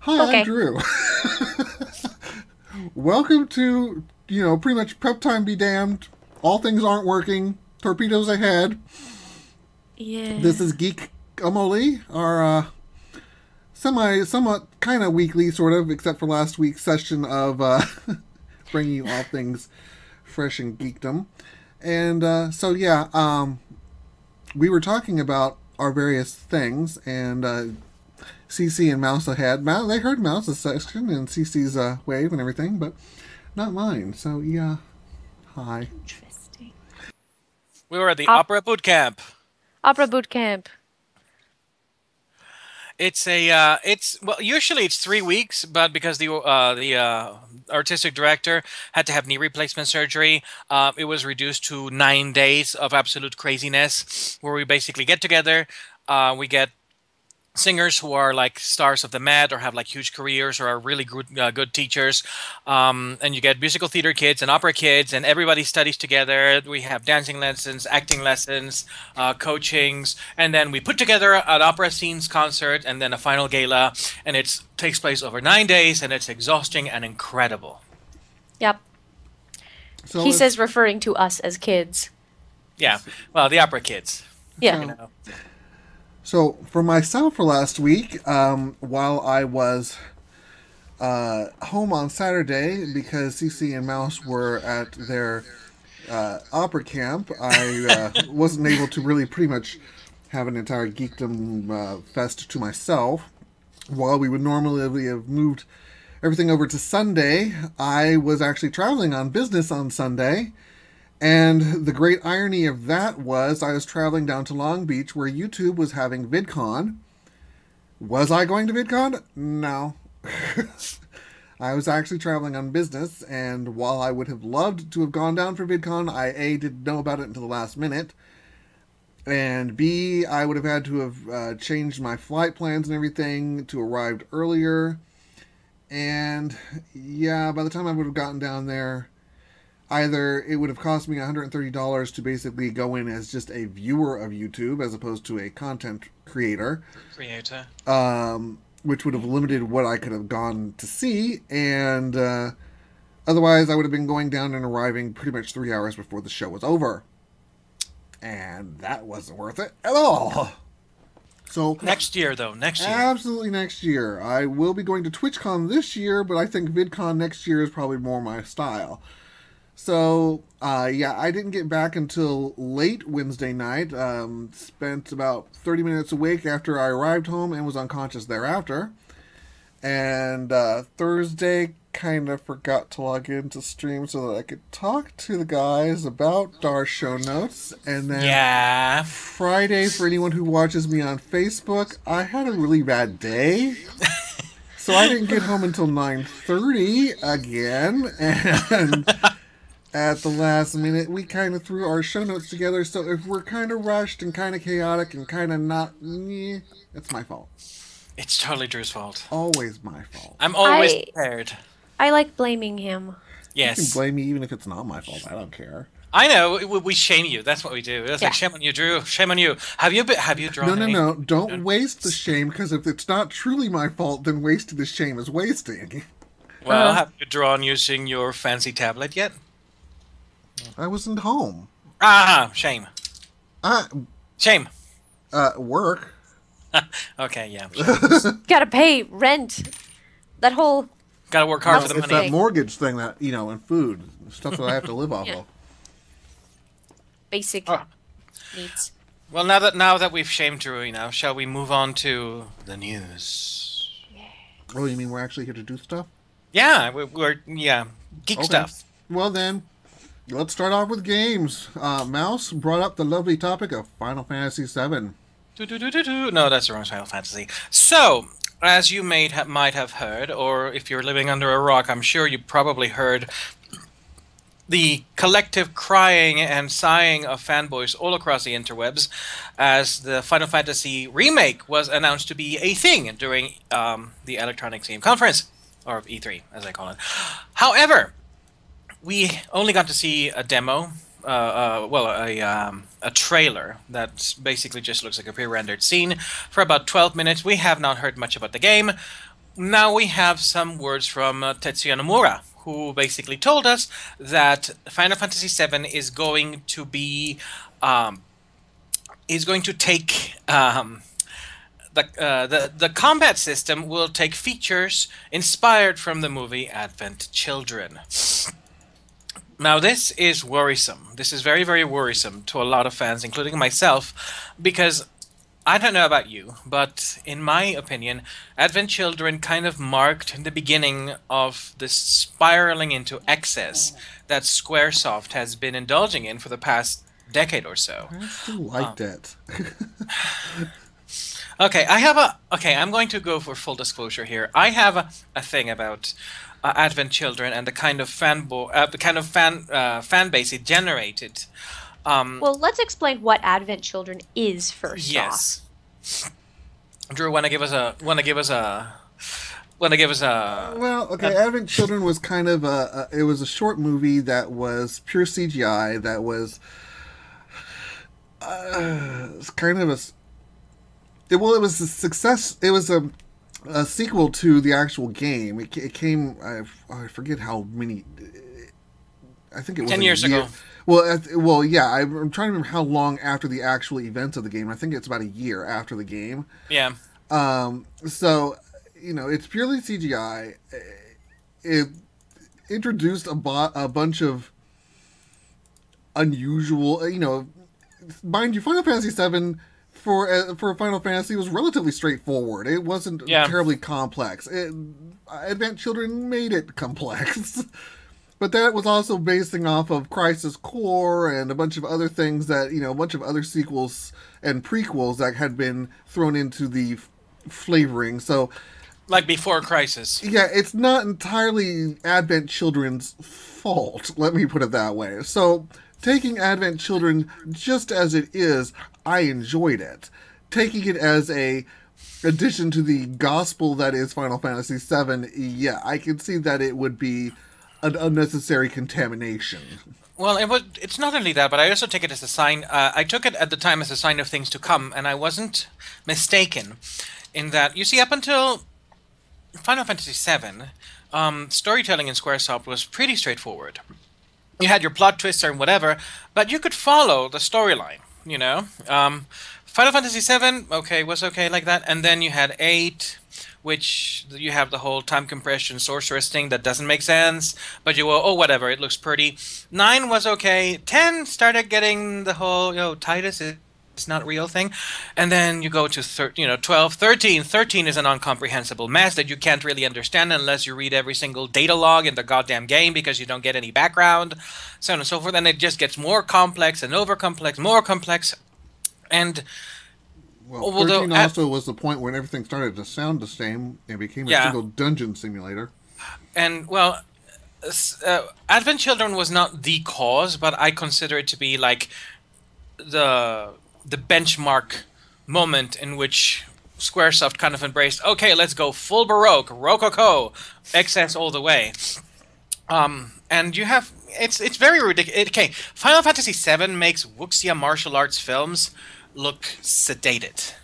Hi, I'm Okay. Drew. Welcome to, pretty much prep time be damned. All things aren't working. Torpedoes ahead. This Yeah. is Geekamole, our somewhat, kind of weekly, sort of, except for last week's session of bringing you all things fresh and geekdom. And we were talking about our various things, and CC and Mouse ahead. They heard Mouse's section and CC's wave and everything, but not mine. So yeah, hi. Interesting. We were at the Op Opera Boot Camp. Opera Boot Camp. Usually it's 3 weeks, but because the artistic director had to have knee replacement surgery, it was reduced to 9 days of absolute craziness, where we basically get together, we get singers who are like stars of the Met or have like huge careers or are really good teachers, and you get musical theater kids and opera kids, and everybody studies together. We have dancing lessons, acting lessons, coachings, and then we put together an opera scenes concert and then a final gala, and it takes place over 9 days, and it's exhausting and incredible. Yep. So He says referring to us as kids. Yeah, well, the opera kids. Yeah. You know. So for myself for last week, while I was home on Saturday because CC and Mouse were at their opera camp, I wasn't able to really pretty much have an entire geekdom fest to myself. While we would normally have moved everything over to Sunday, I was actually traveling on business on Sunday. And the great irony of that was I was traveling down to Long Beach where YouTube was having VidCon. Was I going to VidCon? No. I was actually traveling on business, and while I would have loved to have gone down for VidCon, I A, didn't know about it until the last minute, and B, I would have had to have changed my flight plans and everything to arrive earlier. And yeah, by the time I would have gotten down there, either it would have cost me $130 to basically go in as just a viewer of YouTube as opposed to a content creator, which would have limited what I could have gone to see, and otherwise I would have been going down and arriving pretty much 3 hours before the show was over. And that wasn't worth it at all. So Next year, though. Next year. absolutely next year. I will be going to TwitchCon this year, but I think VidCon next year is probably more my style. So, I didn't get back until late Wednesday night. Spent about 30 minutes awake after I arrived home and was unconscious thereafter. And Thursday, kind of forgot to log into stream so that I could talk to the guys about our show notes. And then Yeah. Friday, for anyone who watches me on Facebook, I had a really bad day. So I didn't get home until 9:30 again. And at the last minute, we kind of threw our show notes together, so if we're kind of rushed and kind of chaotic and kind of not, it's my fault. It's totally Drew's fault. Always my fault. I'm always I- prepared. I like blaming him. You can Yes. blame me even if it's not my fault. I don't care. I know. We shame you. That's what we do. It's Yeah. like, shame on you, Drew. Shame on you. Have you drawn any? No. Don't waste the shame, because if it's not truly my fault, then wasting the shame is wasting. Well, have you drawn using your fancy tablet yet? I wasn't home. Shame. Uh, Shame. work. Okay, yeah. Gotta pay rent. That whole Gotta work hard for the It's money. that mortgage thing that, and food. Stuff that I have to live off Yeah. of. basic Oh. needs. Well, now that we've shamed Drew, shall we move on to the news? Oh, you mean we're actually here to do stuff? Yeah, we're geek Okay. stuff. Well then, let's start off with games. Mouse brought up the lovely topic of Final Fantasy VII. No, that's the wrong Final Fantasy. So, as you might have heard, or if you're living under a rock, I'm sure you probably heard the collective crying and sighing of fanboys all across the interwebs as the Final Fantasy remake was announced to be a thing during the Electronic Game Conference, or E3, as I call it. However, we only got to see a demo, a trailer that basically just looks like a pre-rendered scene for about 12 minutes. We have not heard much about the game. now we have some words from Tetsuya Nomura, who basically told us that Final Fantasy VII is going to be um, is going to take the combat system will take features inspired from the movie Advent Children. Now, this is worrisome. This is very, very worrisome to a lot of fans, including myself, because I don't know about you, but in my opinion, Advent Children kind of marked the beginning of the spiraling into excess that Squaresoft has been indulging in for the past decade or so. I still liked it. Okay, I'm going to go for full disclosure here. I have a thing about Advent Children and the kind of fan base it generated. Well, let's explain what Advent Children is first off. Yes. Drew, want to give us a Well, okay, Advent Children was kind of it was a short movie that was pure CGI, that was kind of it was a success. It was a sequel to the actual game. It came, I forget how many, I think it was 10 years ago. Well, yeah, I'm trying to remember how long after the actual events of the game. I think it's about a year after the game. Yeah. So, it's purely CGI. It introduced a bunch of unusual, mind you, Final Fantasy VII for Final Fantasy was relatively straightforward. It wasn't terribly complex. Advent Children made it complex. But that was also basing off of Crisis Core and a bunch of other things that, a bunch of other sequels and prequels that had been thrown into the flavoring. So, like before Crisis. Yeah, it's not entirely Advent Children's fault, let me put it that way. So, taking Advent Children just as it is, I enjoyed it. Taking it as a addition to the gospel that is Final Fantasy VII, yeah, I can see that it would be an unnecessary contamination. Well, it's not only that, but I also take it as a sign. I took it at the time as a sign of things to come, and I wasn't mistaken in that. You see, up until Final Fantasy VII, storytelling in Squaresoft was pretty straightforward. You had your plot twists and whatever, but you could follow the storyline, Final Fantasy VII, was okay like that, and then you had 8, which you have the whole time compression sorceress thing that doesn't make sense, but you go, whatever, it looks pretty. 9 was okay. 10 started getting the whole, Titus is not a real thing. And then you go to 12, 13. 13 is an incomprehensible mess that you can't really understand unless you read every single data log in the goddamn game because you don't get any background, so on and so forth. And it just gets more complex and over-complex, more complex. And well, 13 also was the point when everything started to sound the same and became a single dungeon simulator. And, Advent Children was not the cause, but I consider it to be like the benchmark moment in which Squaresoft kind of embraced, okay, let's go full Baroque, Rococo, excess all the way. And you have, it's very ridiculous. Okay, Final Fantasy VII makes wuxia martial arts films look sedated.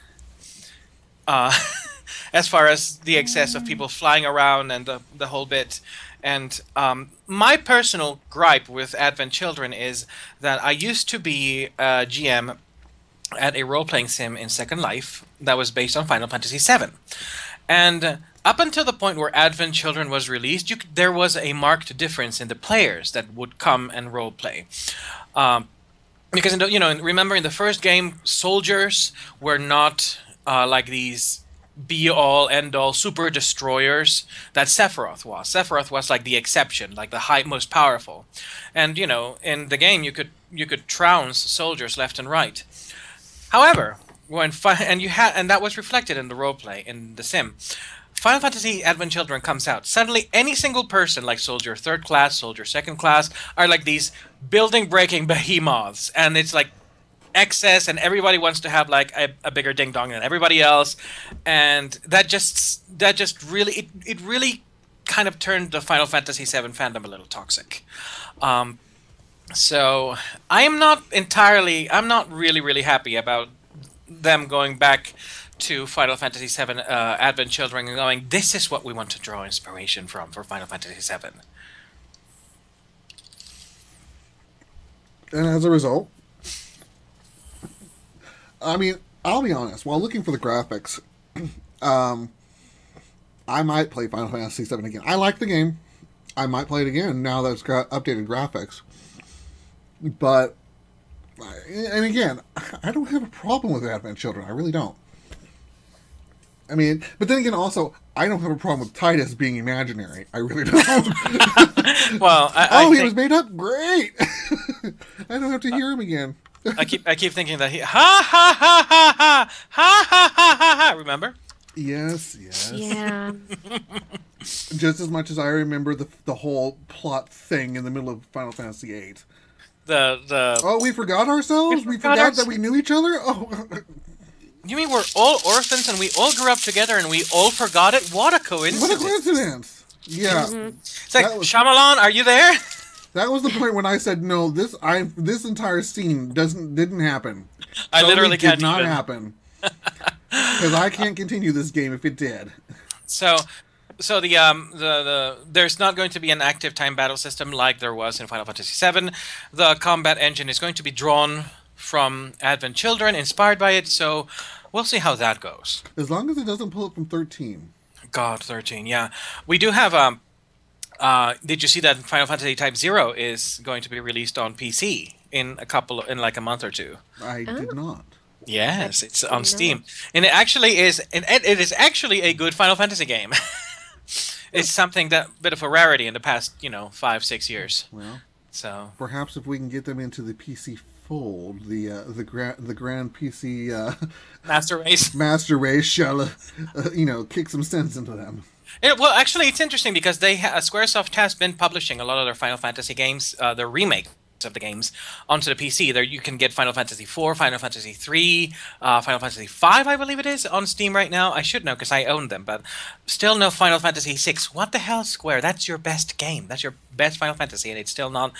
As far as the excess of people flying around and the whole bit. And my personal gripe with Advent Children is that I used to be a GM at a role-playing sim in Second Life that was based on Final Fantasy VII. And up until the point where Advent Children was released, there was a marked difference in the players that would come and role-play. Because, remember in the first game, soldiers were not like these be-all, end-all super destroyers that Sephiroth was. Sephiroth was like the exception, like the most powerful. And, in the game, you could trounce soldiers left and right. However, and that was reflected in the roleplay, in the sim. Final Fantasy Advent Children comes out. Suddenly, any single person, like Soldier 3rd Class, Soldier 2nd Class, are like these building-breaking behemoths. And it's like excess, and everybody wants to have like a bigger ding-dong than everybody else. And that just really, it really kind of turned the Final Fantasy VII fandom a little toxic. So I'm not really, really happy about them going back to Final Fantasy VII Advent Children and going, this is what we want to draw inspiration from for Final Fantasy VII. And as a result, I mean, I'll be honest, while looking for the graphics, I might play Final Fantasy VII again. I like the game. I might play it again now that it's got updated graphics. But, and again, I don't have a problem with Advent Children. I really don't. I mean, but then again, also, I don't have a problem with Titus being imaginary. I really don't. Well, he was made up? Great! I don't have to hear him again. I keep thinking that he ha ha ha ha ha ha ha ha ha. Remember? Yes. Yeah. Just as much as I remember the whole plot thing in the middle of Final Fantasy VIII. Oh, we forgot ourselves? We forgot that we knew each other? Oh. You mean we're all orphans and we all grew up together and we all forgot it? What a coincidence! What a coincidence! Yeah. It's like, Shyamalan, are you there? That was the point when I said, no, this entire scene didn't happen. I literally did not happen. Because I can't continue this game if it did. So the there's not going to be an active time battle system like there was in Final Fantasy VII. The combat engine is going to be drawn from Advent Children, inspired by it. So we'll see how that goes. As long as it doesn't pull it from 13. God, 13, yeah. We do have did you see that Final Fantasy Type 0 is going to be released on PC in like a month or two? I did not. Yes, it's on Steam, and it is actually a good Final Fantasy game. It's something bit of a rarity in the past, 5-6 years. Well, so perhaps if we can get them into the PC fold, the grand PC master race shall kick some sense into them. Well, actually, it's interesting because Squaresoft has been publishing a lot of their Final Fantasy games, their remake of the games, onto the PC. There you can get Final Fantasy IV, Final Fantasy III, Final Fantasy V, I believe it is, on Steam right now. I should know because I own them, but still no Final Fantasy VI. What the hell, Square? That's your best game. That's your best Final Fantasy, and it's still not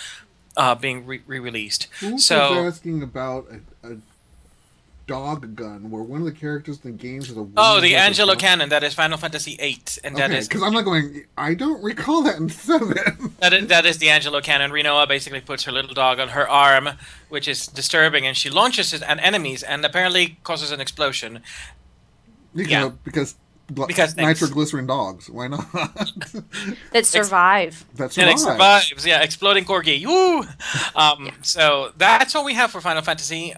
being re-released. Who was asking about a dog gun where one of the characters in the games is a woman? Oh, the Angelo Cannon. That is Final Fantasy VIII, and that is because I'm not going. I don't recall that in 7. that is the Angelo Cannon. Rinoa basically puts her little dog on her arm, which is disturbing, and she launches it at enemies, and apparently causes an explosion. Because nitroglycerin dogs. Why not? That survive. That survives. And it survives. Yeah, exploding corgi. Woo! So that's what we have for Final Fantasy.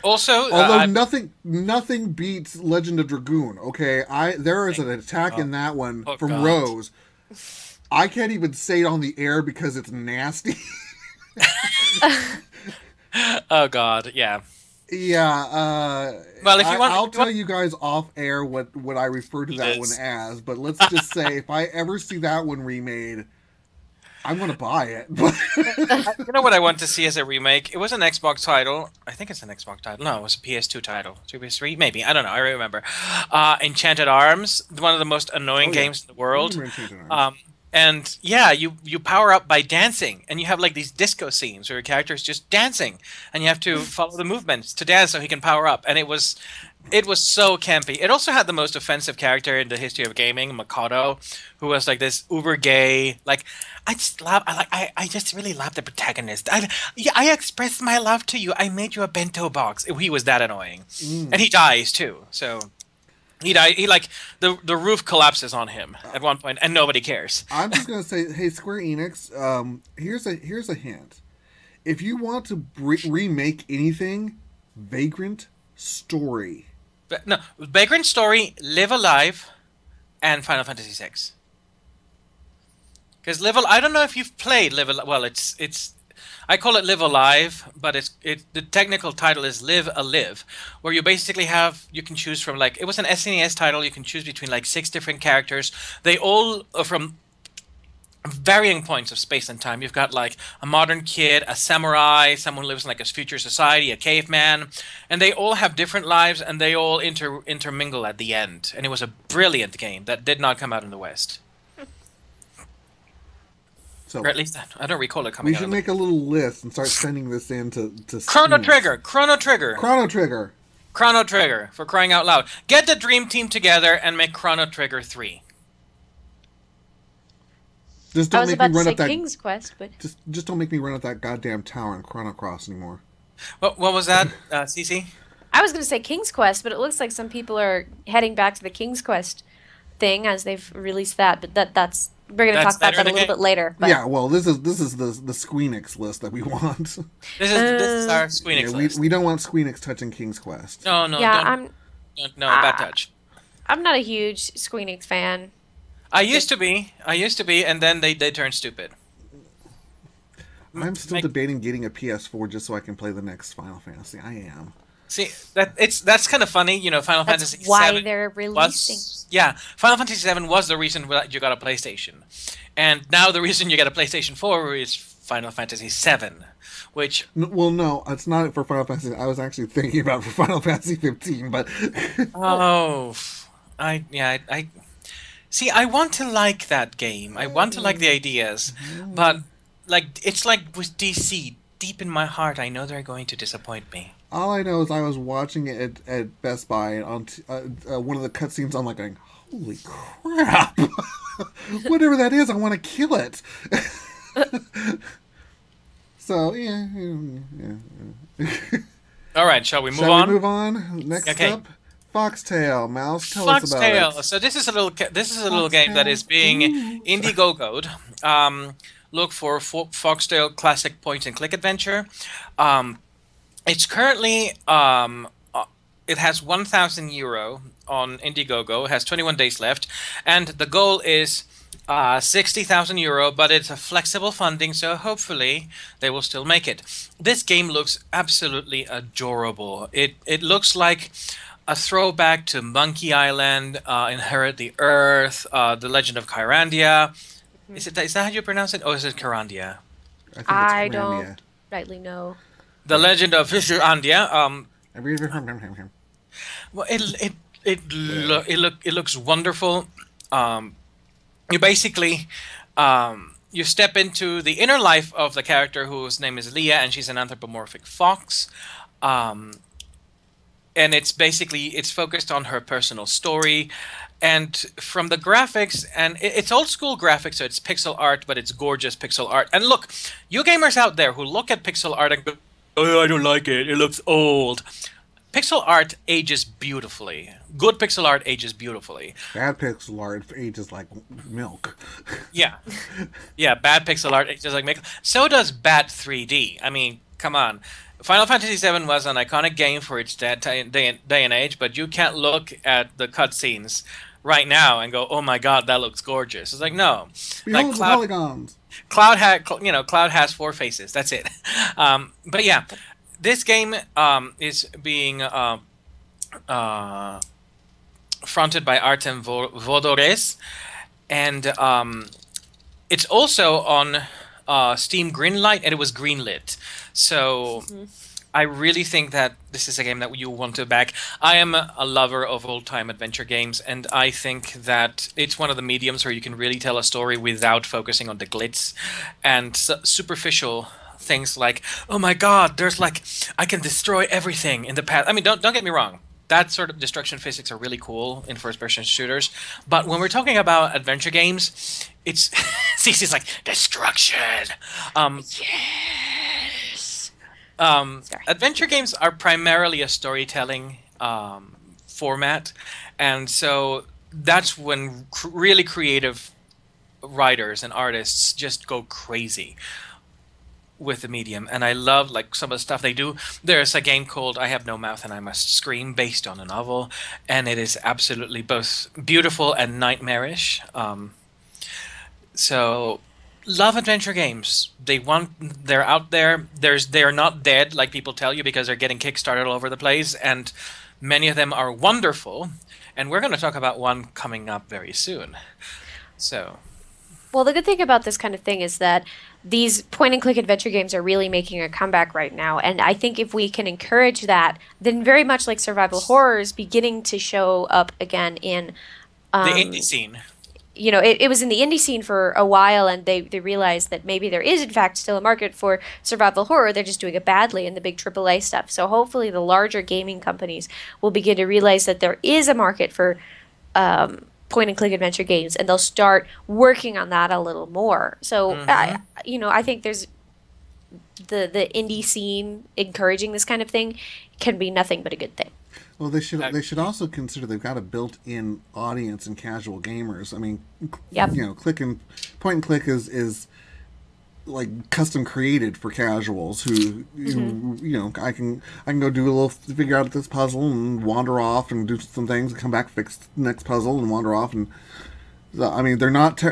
Also, although nothing beats Legend of Dragoon. Okay, there is an attack in that one from Rose. I can't even say it on the air because it's nasty. Oh God, yeah. Yeah. Well, if you want, I'll tell you guys off air what I refer to that one as. But let's just say, if I ever see that one remade, I'm going to buy it. You know what I want to see as a remake? It was an Xbox title. I think it's an Xbox title. No, it was a PS2 title. PS3? Maybe. I don't know. I remember. Enchanted Arms, one of the most annoying games in the world. And yeah, you power up by dancing, and you have like these disco scenes where your character is just dancing, and you have to follow the movements to dance so he can power up. And it was so campy. It also had the most offensive character in the history of gaming, Makoto, who was like this uber gay. Like I just really love the protagonist. I expressed my love to you. I made you a bento box. He was that annoying, and he dies too. So. He died. The roof collapses on him at one point, and nobody cares. I'm just gonna say, hey, Square Enix, here's a hint. If you want to remake anything, Vagrant Story. No, Vagrant Story, Live Alive, and Final Fantasy VI. Because I don't know if you've played Live Alive. Well, it's. I call it Live Alive, but the technical title is Live a Live, where you basically you can choose from it was an SNES title. You can choose between 6 different characters. They all are from varying points of space and time. You've got a modern kid, a samurai, someone who lives in a future society, a caveman, and they all have different lives, and they all intermingle at the end. And it was a brilliant game that did not come out in the West. So, or at least I don't recall it coming out. We should make a little list and start sending this in to Chrono Trigger. Chrono Trigger, for crying out loud. Get the dream team together and make Chrono Trigger 3. Just I don't was make me about to run say up that. King's Quest, but Just don't make me run up that goddamn tower in Chrono Cross anymore. What was that, CC? I was going to say King's Quest, but it looks like some people are heading back to the King's Quest thing as they've released that. But that's we're going to talk about that a little bit later. But. Yeah, well, this is the Squeenix list that we want. This is our Squeenix list. We don't want Squeenix touching King's Quest. No, Yeah, bad touch. I'm not a huge Squeenix fan. I used to be, and then they turned stupid. I'm still debating getting a PS4 just so I can play the next Final Fantasy. I am. See, that's kind of funny, you know. Final That's Fantasy why 7 they're releasing. Final Fantasy 7 was the reason that you got a PlayStation, and now the reason you get a PlayStation 4 is Final Fantasy 7, which. Well, no, it's not for Final Fantasy. I was actually thinking about for Final Fantasy 15, but. I see. I want to like that game. I want to like the ideas, but like it's like with DC. Deep in my heart, I know they're going to disappoint me. All I know is I was watching it at Best Buy, and on one of the cutscenes, I'm like going, "Holy crap! Whatever that is, I want to kill it." So yeah. All right, shall we move on? Shall we move on? Next up, Foxtail. Mouse, tell us about it. Foxtail. So this is a little game that is being Indiegogo'd. Look for Foxtail Classic Point and Click Adventure. It's currently it has 1,000 euro on Indiegogo. It has 21 days left, and the goal is 60,000 euro. But it's a flexible funding, so hopefully they will still make it. This game looks absolutely adorable. It looks like a throwback to Monkey Island, Inherit the Earth, The Legend of Kyrandia. Is that how you pronounce it? Or is it Kyrandia? I don't rightly know. The Legend of Kyrandia. Well, it looks wonderful. You basically you step into the inner life of the character whose name is Leah, and she's an anthropomorphic fox. And it's focused on her personal story. And from the graphics, and it's old school graphics, so it's pixel art, but it's gorgeous pixel art. And look, you gamers out there who look at pixel art and go, "Oh, I don't like it. It looks old." Pixel art ages beautifully. Good pixel art ages beautifully. Bad pixel art ages like milk. Yeah. Yeah, bad pixel art ages like milk. So does bad 3D. I mean, come on. Final Fantasy VII was an iconic game for its day and age, but you can't look at the cutscenes right now and go, "Oh my God, that looks gorgeous." It's like, no. Behold Like the polygons. Cloud has 4 faces. That's it. But yeah, this game is being fronted by Artem Vodores, and it's also on Steam Greenlight, and it was greenlit. So I really think that this is a game that you want to back. I am a lover of old-time adventure games, and I think that it's one of the mediums where you can really tell a story without focusing on the glitz and superficial things like, "Oh my God, there's like I can destroy everything in the path." I mean, don't get me wrong. That sort of destruction physics are really cool in first-person shooters. But when we're talking about adventure games, it's Cece's like destruction. Yes. Adventure games are primarily a storytelling format, and so that's when really creative writers and artists just go crazy with the medium. And I love like some of the stuff they do. There's a game called I Have No Mouth and I Must Scream, based on a novel, and it is absolutely both beautiful and nightmarish. So love adventure games. They're out there. They're not dead like people tell you, because they're getting kickstarted all over the place, and many of them are wonderful. And we're going to talk about one coming up very soon. So, well, the good thing about this kind of thing is that these point-and-click adventure games are really making a comeback right now, and I think if we can encourage that, then very much like survival horror is beginning to show up again in the indie scene. it was in the indie scene for a while, and they realized that maybe there is in fact still a market for survival horror. They're just doing it badly in the big AAA stuff. So hopefully the larger gaming companies will begin to realize that there is a market for point and click adventure games, and they'll start working on that a little more. So I think there's the indie scene encouraging this kind of thing can be nothing but a good thing. Well, they should also consider they've got a built-in audience in casual gamers. I mean, point and click is like custom created for casuals who I can go do a little figure out this puzzle and wander off and do some things and come back, fix the next puzzle and wander off. And I mean, they're not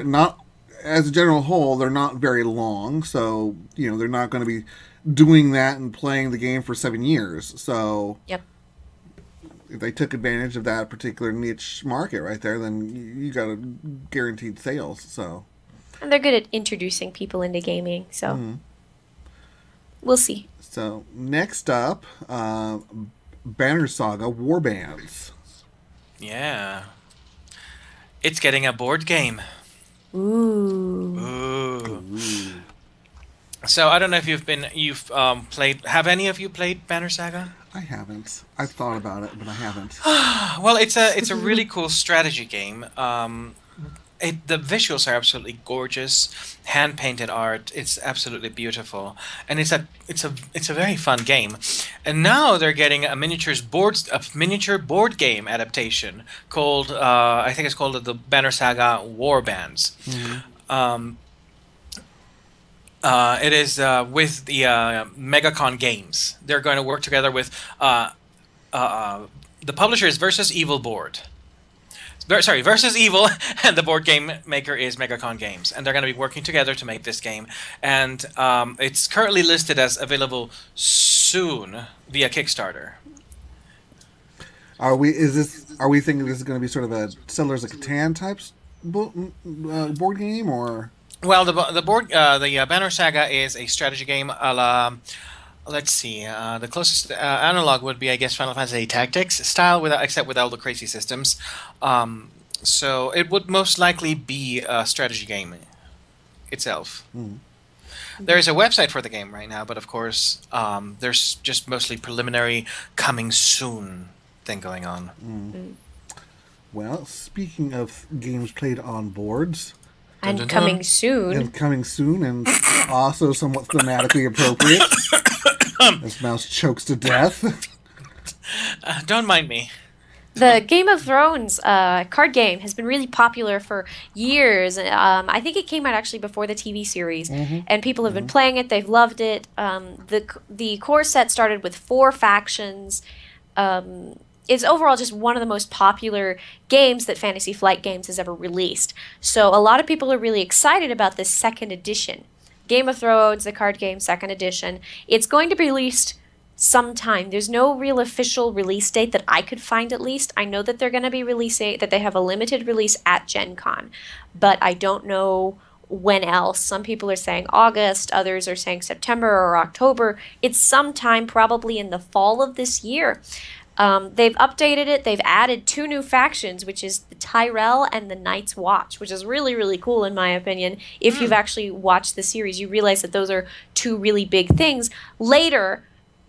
as a general whole, they're not very long, so they're not going to be doing that and playing the game for 7 years. So yep. If they took advantage of that particular niche market right there, then you got a guaranteed sales. So, and they're good at introducing people into gaming. So we'll see. So next up, Banner Saga Warbands. Yeah, it's getting a board game. Ooh. So I don't know if you've played. Have any of you played Banner Saga? I haven't. I've thought about it, but I haven't. Well, it's a really cool strategy game. The visuals are absolutely gorgeous, hand painted art. It's absolutely beautiful, and it's a very fun game. And now they're getting a miniature board game adaptation called I think it's called the Banner Saga Warbands. Mm-hmm. It is with the MegaCon Games. They're going to work together with the publishers Versus Evil board. Versus Evil, and the board game maker is MegaCon Games, and they're going to be working together to make this game. And it's currently listed as available soon via Kickstarter. Are we thinking this is going to be sort of a Settlers of Catan type board game, or? Well, the Banner Saga is a strategy game a la, let's see, the closest analog would be, I guess, Final Fantasy Tactics style, except with all the crazy systems. So it would most likely be a strategy game itself. Mm. There is a website for the game right now, but of course, there's just mostly preliminary coming soon thing going on. Mm. Well, speaking of games played on boards... And coming soon. And also somewhat thematically appropriate. As Mouse chokes to death. Don't mind me. The Game of Thrones card game has been really popular for years. I think it came out actually before the TV series, and people have been playing it. They've loved it. The core set started with 4 factions. It's overall just one of the most popular games that Fantasy Flight Games has ever released. So a lot of people are really excited about this second edition. Game of Thrones, the card game, second edition. It's going to be released sometime. There's no real official release date that I could find, at least. I know that they're going to be that they have a limited release at Gen Con, but I don't know when else. Some people are saying August, others are saying September or October. It's sometime probably in the fall of this year. They've updated it. They've added 2 new factions, which is the Tyrell and the Night's Watch, which is really, really cool in my opinion. If you've actually watched the series, you realize that those are 2 really big things later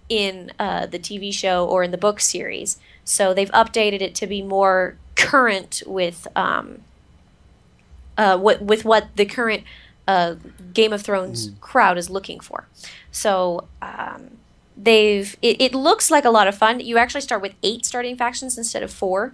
in the TV show or in the book series. So they've updated it to be more current with what the current Game of Thrones crowd is looking for. So... It looks like a lot of fun. You actually start with 8 starting factions instead of 4.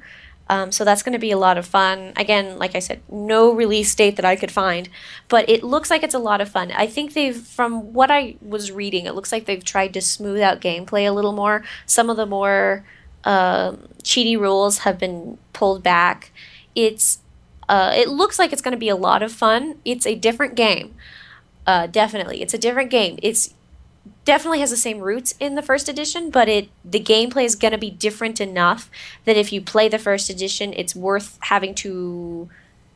So that's going to be a lot of fun. Again, like I said, no release date that I could find, but it looks like it's a lot of fun. I think from what I was reading, it looks like they've tried to smooth out gameplay a little more. Some of the more cheaty rules have been pulled back. It looks like it's going to be a lot of fun. It's a different game. Definitely. It's a different game. It's definitely has the same roots in the first edition, but the gameplay is going to be different enough that if you play the first edition, it's worth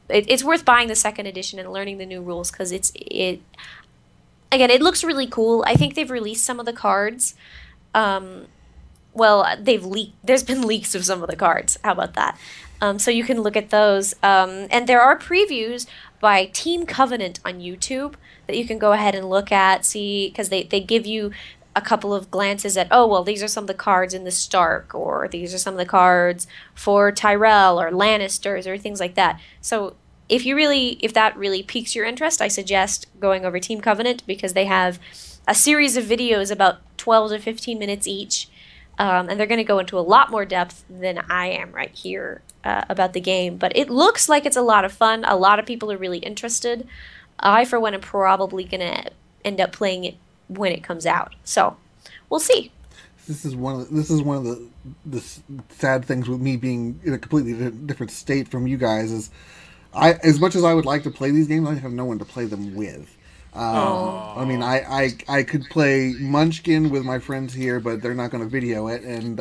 it's worth buying the second edition and learning the new rules, because it looks really cool. I think they've released some of the cards. Well, there's been leaks of some of the cards. How about that? So you can look at those. And there are previews by Team Covenant on YouTube that you can go ahead and look at, see, because they give you a couple of glances at, oh, well, these are some of the cards in the Stark, or these are some of the cards for Tyrell or Lannisters or things like that. So if that really piques your interest, I suggest going over Team Covenant, because they have a series of videos about 12 to 15 minutes each. And they're going to go into a lot more depth than I am right here about the game. But it looks like it's a lot of fun. A lot of people are really interested. I, for one, am probably going to end up playing it when it comes out. So we'll see. This is one of the sad things with me being in a completely different state from you guys. Is as much as I would like to play these games, I have no one to play them with. I mean, I could play Munchkin with my friends here, but they're not going to video it. And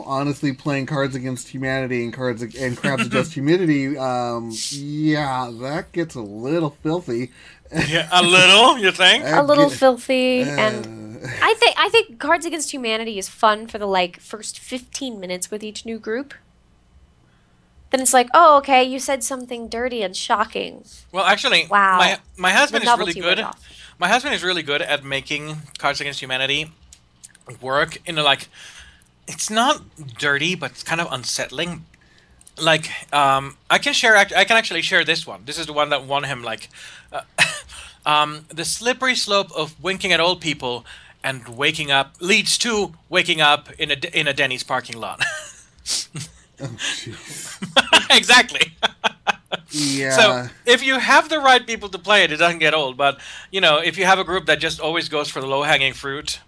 honestly, playing Cards Against Humanity and Crabs Against Humidity, yeah, that gets a little filthy. Yeah, a little, you think? A little filthy, and I think Cards Against Humanity is fun for the first 15 minutes with each new group. Then it's like, oh, okay, you said something dirty and shocking. Well, actually, wow. my husband is really good. My husband is really good at making Cards Against Humanity work in it's not dirty, but it's kind of unsettling. I can actually share this one. This is the one that won him the slippery slope of winking at old people and waking up leads to waking up in a Denny's parking lot. Oh, jeez. Exactly. Yeah. So if you have the right people to play it, it doesn't get old. But if you have a group that just always goes for the low-hanging fruit.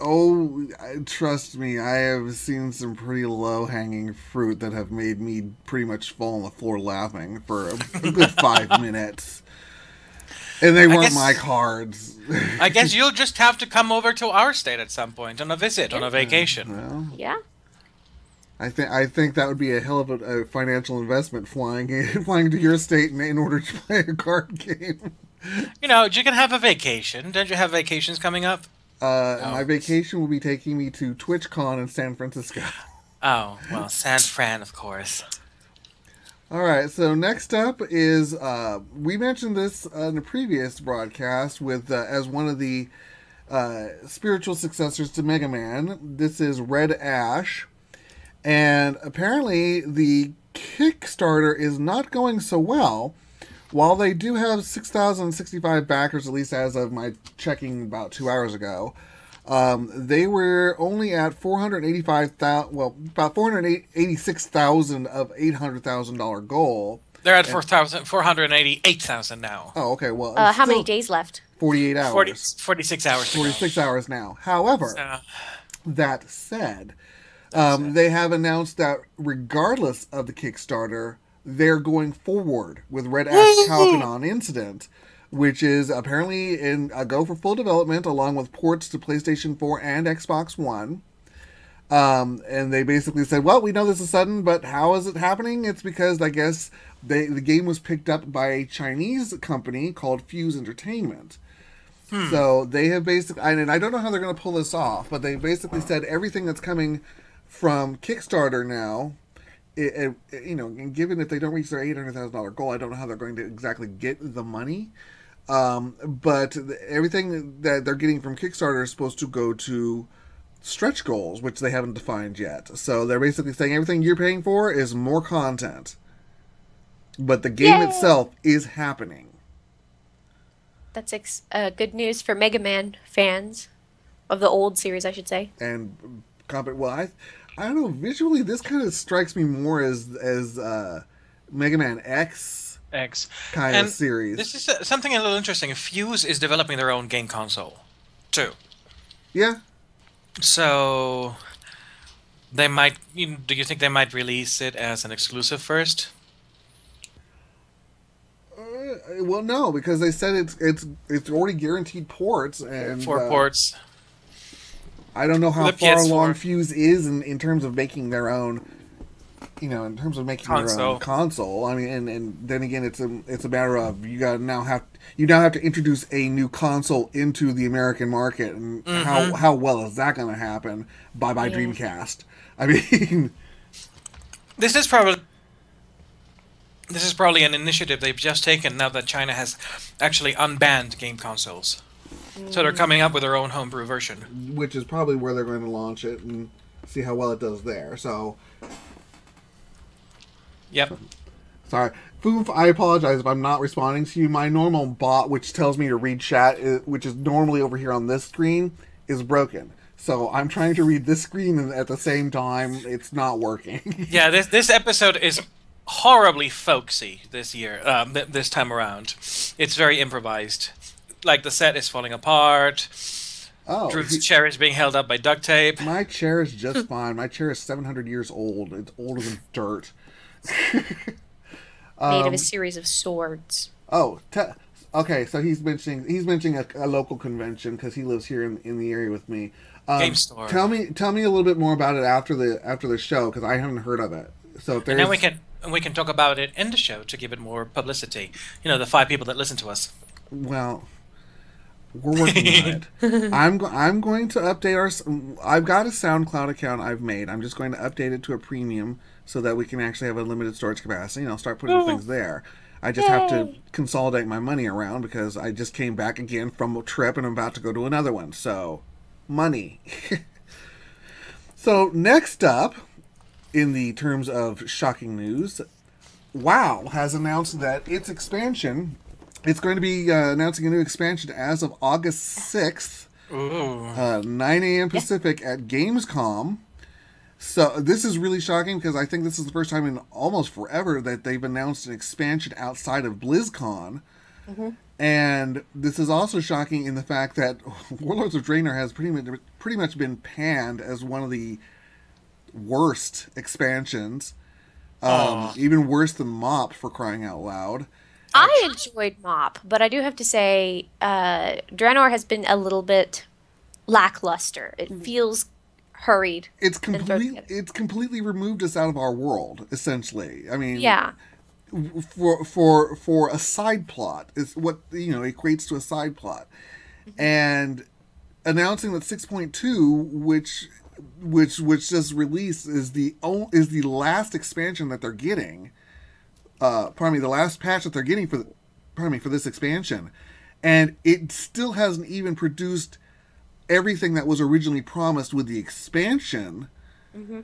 Oh, trust me, I have seen some pretty low-hanging fruit that have made me pretty much fall on the floor laughing for a good 5 minutes. And they weren't my cards. I guess you'll just have to come over to our state at some point on a visit, on a vacation. Well, yeah. I think that would be a hell of a financial investment, flying to your state in order to play a card game. You can have a vacation. Don't you have vacations coming up? My vacation will be taking me to TwitchCon in San Francisco. Oh, well, San Fran, of course. All right, so next up is, we mentioned this in a previous broadcast with as one of the spiritual successors to Mega Man. This is Red Ash. And apparently the Kickstarter is not going so well. While they do have 6,065 backers, at least as of my checking about 2 hours ago, they were only at about 486,000 of $800,000 goal. They're at 488,000 now. Oh, okay. Well, how many days left? 48 hours. 46 hours. 46 hours now. However, that said, they have announced that regardless of the Kickstarter, they're going forward with Red Ash Calcanon Incident, which is apparently in a go for full development along with ports to PlayStation 4 and Xbox One. And they basically said, well, we know this is sudden, but how is it happening? It's because I guess the game was picked up by a Chinese company called Fuse Entertainment. So they have basically, and I don't know how they're going to pull this off, but they basically said everything that's coming from Kickstarter now, and given if they don't reach their $800,000 goal, I don't know how they're going to exactly get the money. But everything that they're getting from Kickstarter is supposed to go to stretch goals, which they haven't defined yet. So they're basically saying everything you're paying for is more content. But the game itself is happening. That's good news for Mega Man fans. Of the old series, I should say. And, well, I don't know, visually this kind of strikes me more as Mega Man X kind of series. This is something a little interesting. Fuse is developing their own game console, too. Yeah. So, they might, do you think they might release it as an exclusive first? Well, no, because they said it's already guaranteed ports and 4 ports. I don't know how far along Fuse is in terms of making their own, in terms of making their own console. I mean, and then again, it's a matter of you now have to introduce a new console into the American market, and how well is that going to happen? Bye Dreamcast. I mean, This is probably This is probably an initiative they've just taken now that China has actually unbanned game consoles. So they're coming up with their own homebrew version. Which is probably where they're going to launch it and see how well it does there. So, Yep. sorry. Foof, I apologize if I'm not responding to you. My normal bot, which tells me to read chat, which is normally over here on this screen, is broken. So I'm trying to read this screen, and at the same time, it's not working. Yeah, this episode is horribly folksy this year, this time around. It's very improvised. Like, the set is falling apart. Oh, Drew's chair is being held up by duct tape. my chair is just fine. My chair is 700 years old. It's older than dirt. Made of a series of swords. Oh, okay. So he's mentioning a local convention because he lives here in the area with me. Game store. Tell me a little bit more about it after the show because I haven't heard of it. So if And then we can talk about it in the show to give it more publicity. You know, the 5 people that listen to us. Well, we're working on it. I'm going to update our. I've got a SoundCloud account I've made. I'm just going to update it to a premium so that we can actually have a limited storage capacity. And I'll start putting things there. I just have to consolidate my money around because I just came back again from a trip and I'm about to go to another one. So, money. So next up, in the terms of shocking news, WoW has announced that its expansion. It's going to be announcing a new expansion as of August 6th, 9 a.m. Pacific at Gamescom. So this is really shocking because I think this is the first time in almost forever that they've announced an expansion outside of BlizzCon. Mm-hmm. And this is also shocking in the fact that Warlords of Draenor has pretty much been panned as one of the worst expansions. Even worse than MoP, for crying out loud. I enjoyed MoP, but I do have to say, Draenor has been a little bit lackluster. It feels hurried. It's completely removed us out of our world, essentially. I mean, yeah. For a side plot is what equates to a side plot, and announcing that 6.2, which just released, is the last expansion that they're getting. The last patch that they're getting for this expansion, and it still hasn't even produced everything that was originally promised with the expansion. Mm-hmm.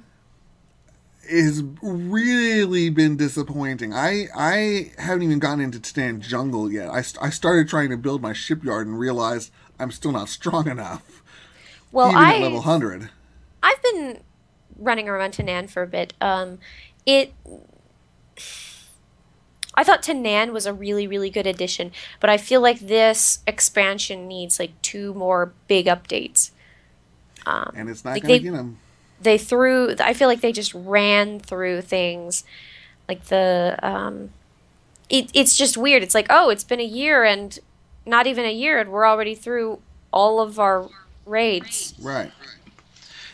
Has really been disappointing. I haven't even gotten into Titan Jungle yet. I started trying to build my shipyard and realized I'm still not strong enough. Well, even at level 100. I've been running around Titan for a bit. I thought Titan was a really, really good addition, but I feel like this expansion needs like 2 more big updates. And it's not going to get them. I feel like they just ran through things. Like it's just weird. It's like, oh, it's been a year and not even a year and we're already through all of our raids. Right.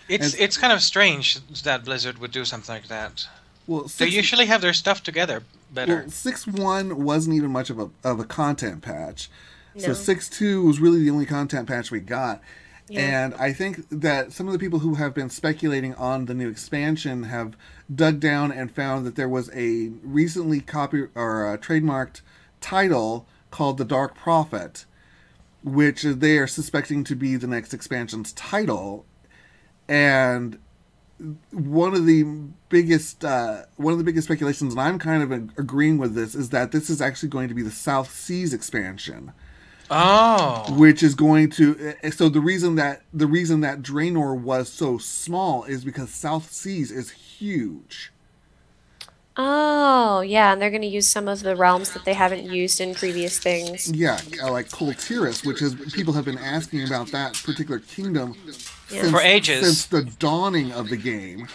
It's kind of strange that Blizzard would do something like that. Well, they usually have their stuff together better. Well, 6.1 wasn't even much of a content patch. No. So 6.2 was really the only content patch we got. Yeah. And I think that some of the people who have been speculating on the new expansion have dug down and found that there was a recently trademarked title called The Dark Prophet, which they are suspecting to be the next expansion's title. And one of the biggest speculations, and I'm kind of agreeing with this, is that this is actually going to be the South Seas expansion. Oh, Which is going to... So the reason that Draenor was so small is because South Seas is huge. Oh, yeah, and they're going to use some of the realms that they haven't used in previous things. Yeah, like Koltiris, which is... People have been asking about that particular kingdom for ages. Since the dawning of the game.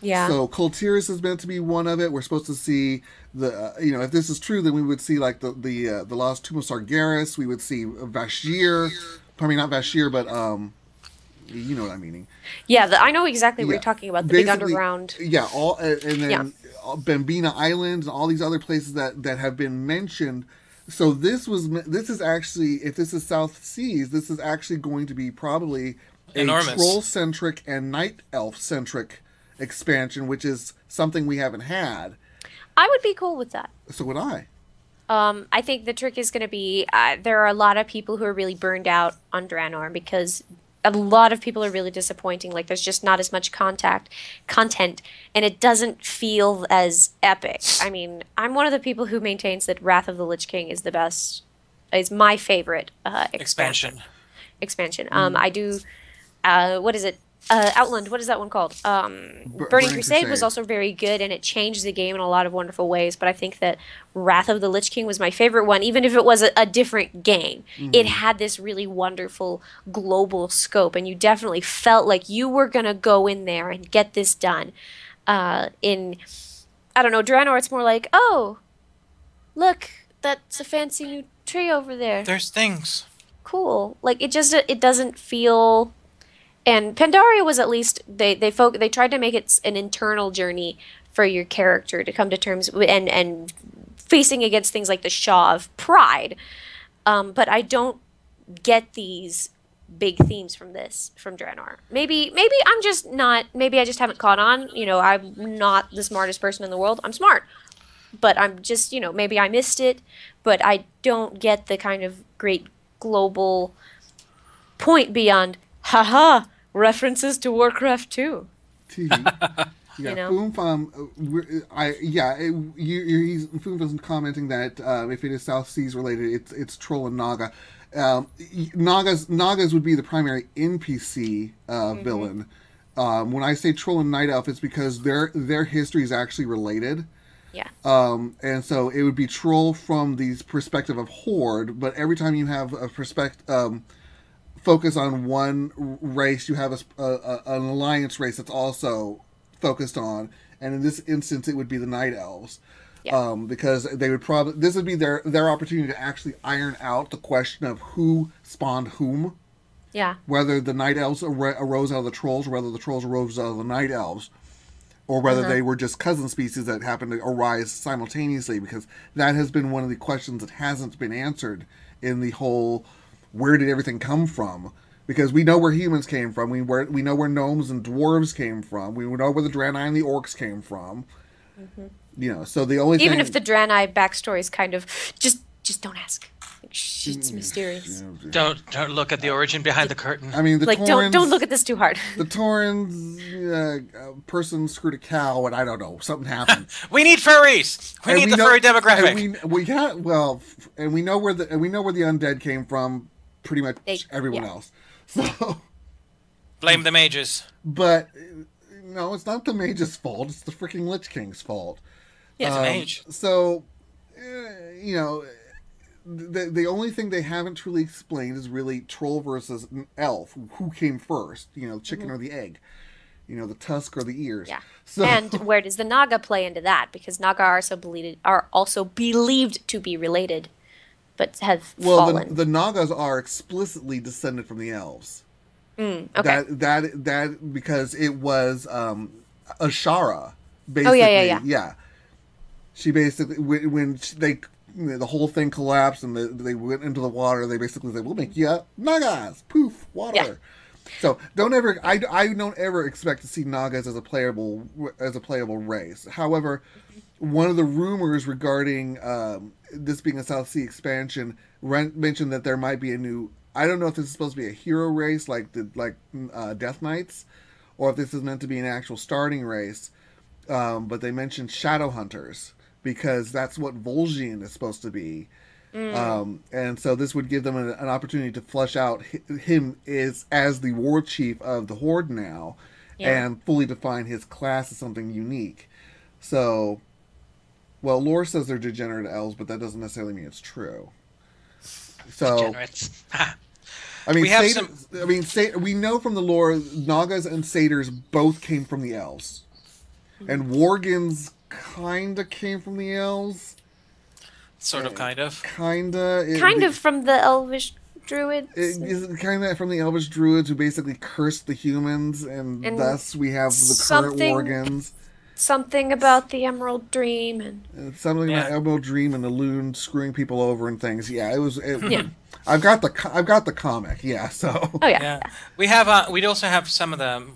Yeah. So Koltiris is meant to be one of it. We're supposed to see if this is true, then we would see like the Lost Tomb of Sargeras. We would see Vashir. I mean, not Vashir, but you know what I'm meaning. Yeah, I know exactly what you're talking about. The big underground. Yeah, and then Bambina Island and all these other places that have been mentioned. So this is actually, if this is South Seas, this is actually going to be probably enormous, troll-centric and night elf-centric expansion, which is something we haven't had. I would be cool with that. So would I. I think the trick is going to be there are a lot of people who are really burned out on Draenor because a lot of people are really disappointing. Like there's just not as much content, and it doesn't feel as epic. I mean, I'm one of the people who maintains that Wrath of the Lich King is the best, is my favorite expansion. I do. What is it? Outland, what is that one called? Burning Crusade was also very good, and it changed the game in a lot of wonderful ways, but I think that Wrath of the Lich King was my favorite one, even if it was a different game. It had this really wonderful global scope, and you definitely felt like you were going to go in there and get this done. I don't know, Draenor, it's more like, oh, look, that's a fancy new tree over there. There's things. Cool. Like, it doesn't feel... And Pandaria was at least they tried to make it an internal journey for your character to come to terms with, and facing against things like the Shaw of Pride. But I don't get these big themes from Draenor. Maybe I'm just not. Maybe I just haven't caught on. You know, I'm not the smartest person in the world. I'm smart, but I'm just, you know, maybe I missed it. But I don't get the kind of great global point beyond haha. References to Warcraft 2. Yeah, you know? Foom was commenting that if it is South Seas related, it's Troll and Naga. Nagas would be the primary NPC villain. When I say Troll and Night Elf, it's because their history is actually related. Yeah. And so it would be Troll from the perspective of Horde, but every time you have a focus on one race, you have an alliance race that's also focused on, and in this instance it would be the Night Elves. Yeah. Because they would this would be their opportunity to actually iron out the question of who spawned whom. Yeah. Whether the Night Elves arose out of the Trolls, or whether the Trolls arose out of the Night Elves, or whether they were just cousin species that happened to arise simultaneously, because that has been one of the questions that hasn't been answered in the whole where did everything come from? Because we know where humans came from. We know where gnomes and dwarves came from. We know where the Draenei and the orcs came from. You know, so the only even if the Draenei backstory is kind of just don't ask. Like, it's mysterious. Don't look at the origin behind the curtain. I mean, Taurens, don't look at this too hard. The Taurens, a person screwed a cow, and I don't know, something happened. We need furries. We need the furry demographic. And we know where the undead came from. Pretty much everyone else. So blame the mages. But no, it's not the mage's fault. It's the freaking Lich King's fault. Yeah, it's a mage. So you know, the only thing they haven't truly explained is really Troll versus Elf. Who came first? You know, the chicken or the egg? You know, the tusk or the ears? Yeah. So, and where does the Naga play into that? Because Naga are also believed to be related. But have fallen. The Nagas are explicitly descended from the elves. Okay. That because it was Ashara, basically. Oh yeah. She basically when the whole thing collapsed and they went into the water, they basically said, "We'll make you up, Nagas, poof, water." Yeah. So I don't ever expect to see Nagas as a playable race. However, one of the rumors regarding this being a South Sea expansion mentioned that there might be a new. I don't know if this is supposed to be a hero race like Death Knights, or if this is meant to be an actual starting race. But they mentioned Shadow Hunters because that's what Vol'jin is supposed to be. And so this would give them an opportunity to flesh out him as the war chief of the Horde now, and fully define his class as something unique. So, well, lore says they're degenerate elves, but that doesn't necessarily mean it's true. So, degenerates. I mean, we know from the lore, Nagas and Satyrs both came from the elves, and Worgans kind of came from the elves. Sort of, kind of. Kind of from the Elvish Druids. Kind of from the Elvish Druids who basically cursed the humans, and thus we have the current Worgans. Something about the Emerald Dream and something about Emerald Dream and the loon screwing people over and things. Yeah, I've got the comic. Yeah, so. Oh yeah. We have. We also have some of the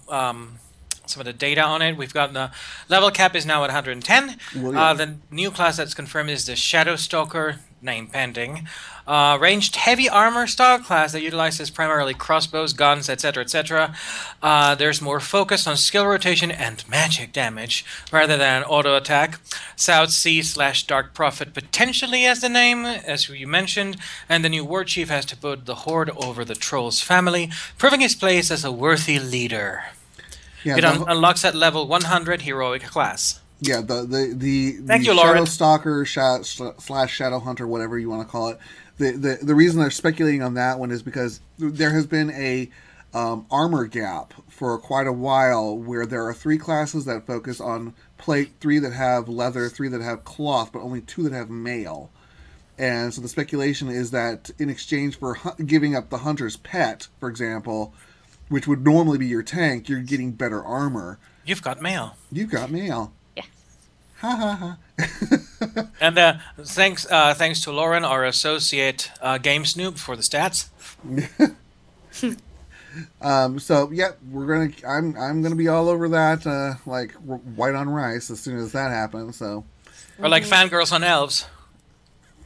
some of the data on it. We've got the level cap is now at 110. Well, yeah. The new class that's confirmed is the Shadow Stalker, name pending. Ranged heavy armor style class that utilizes primarily crossbows, guns, etc., etc. There's more focus on skill rotation and magic damage rather than auto attack. South Sea / Dark Prophet potentially as the name, as you mentioned, and the new war chief has to put the horde over the troll's family, proving his place as a worthy leader. Yeah, It unlocks at level 100 heroic class. Yeah, the Thank you, Shadow Lauren. Stalker / Shadow Hunter, whatever you want to call it. The reason they're speculating on that one is because there has been a armor gap for quite a while, where there are 3 classes that focus on plate, 3 that have leather, 3 that have cloth, but only 2 that have mail. And so the speculation is that in exchange for giving up the hunter's pet, for example, which would normally be your tank, you're getting better armor. You've got mail. You've got mail. Yeah. Ha ha ha. And thanks to Lauren, our associate game snoop, for the stats. So yeah, I'm gonna be all over that like white on rice as soon as that happens. So, Or like fangirls on elves.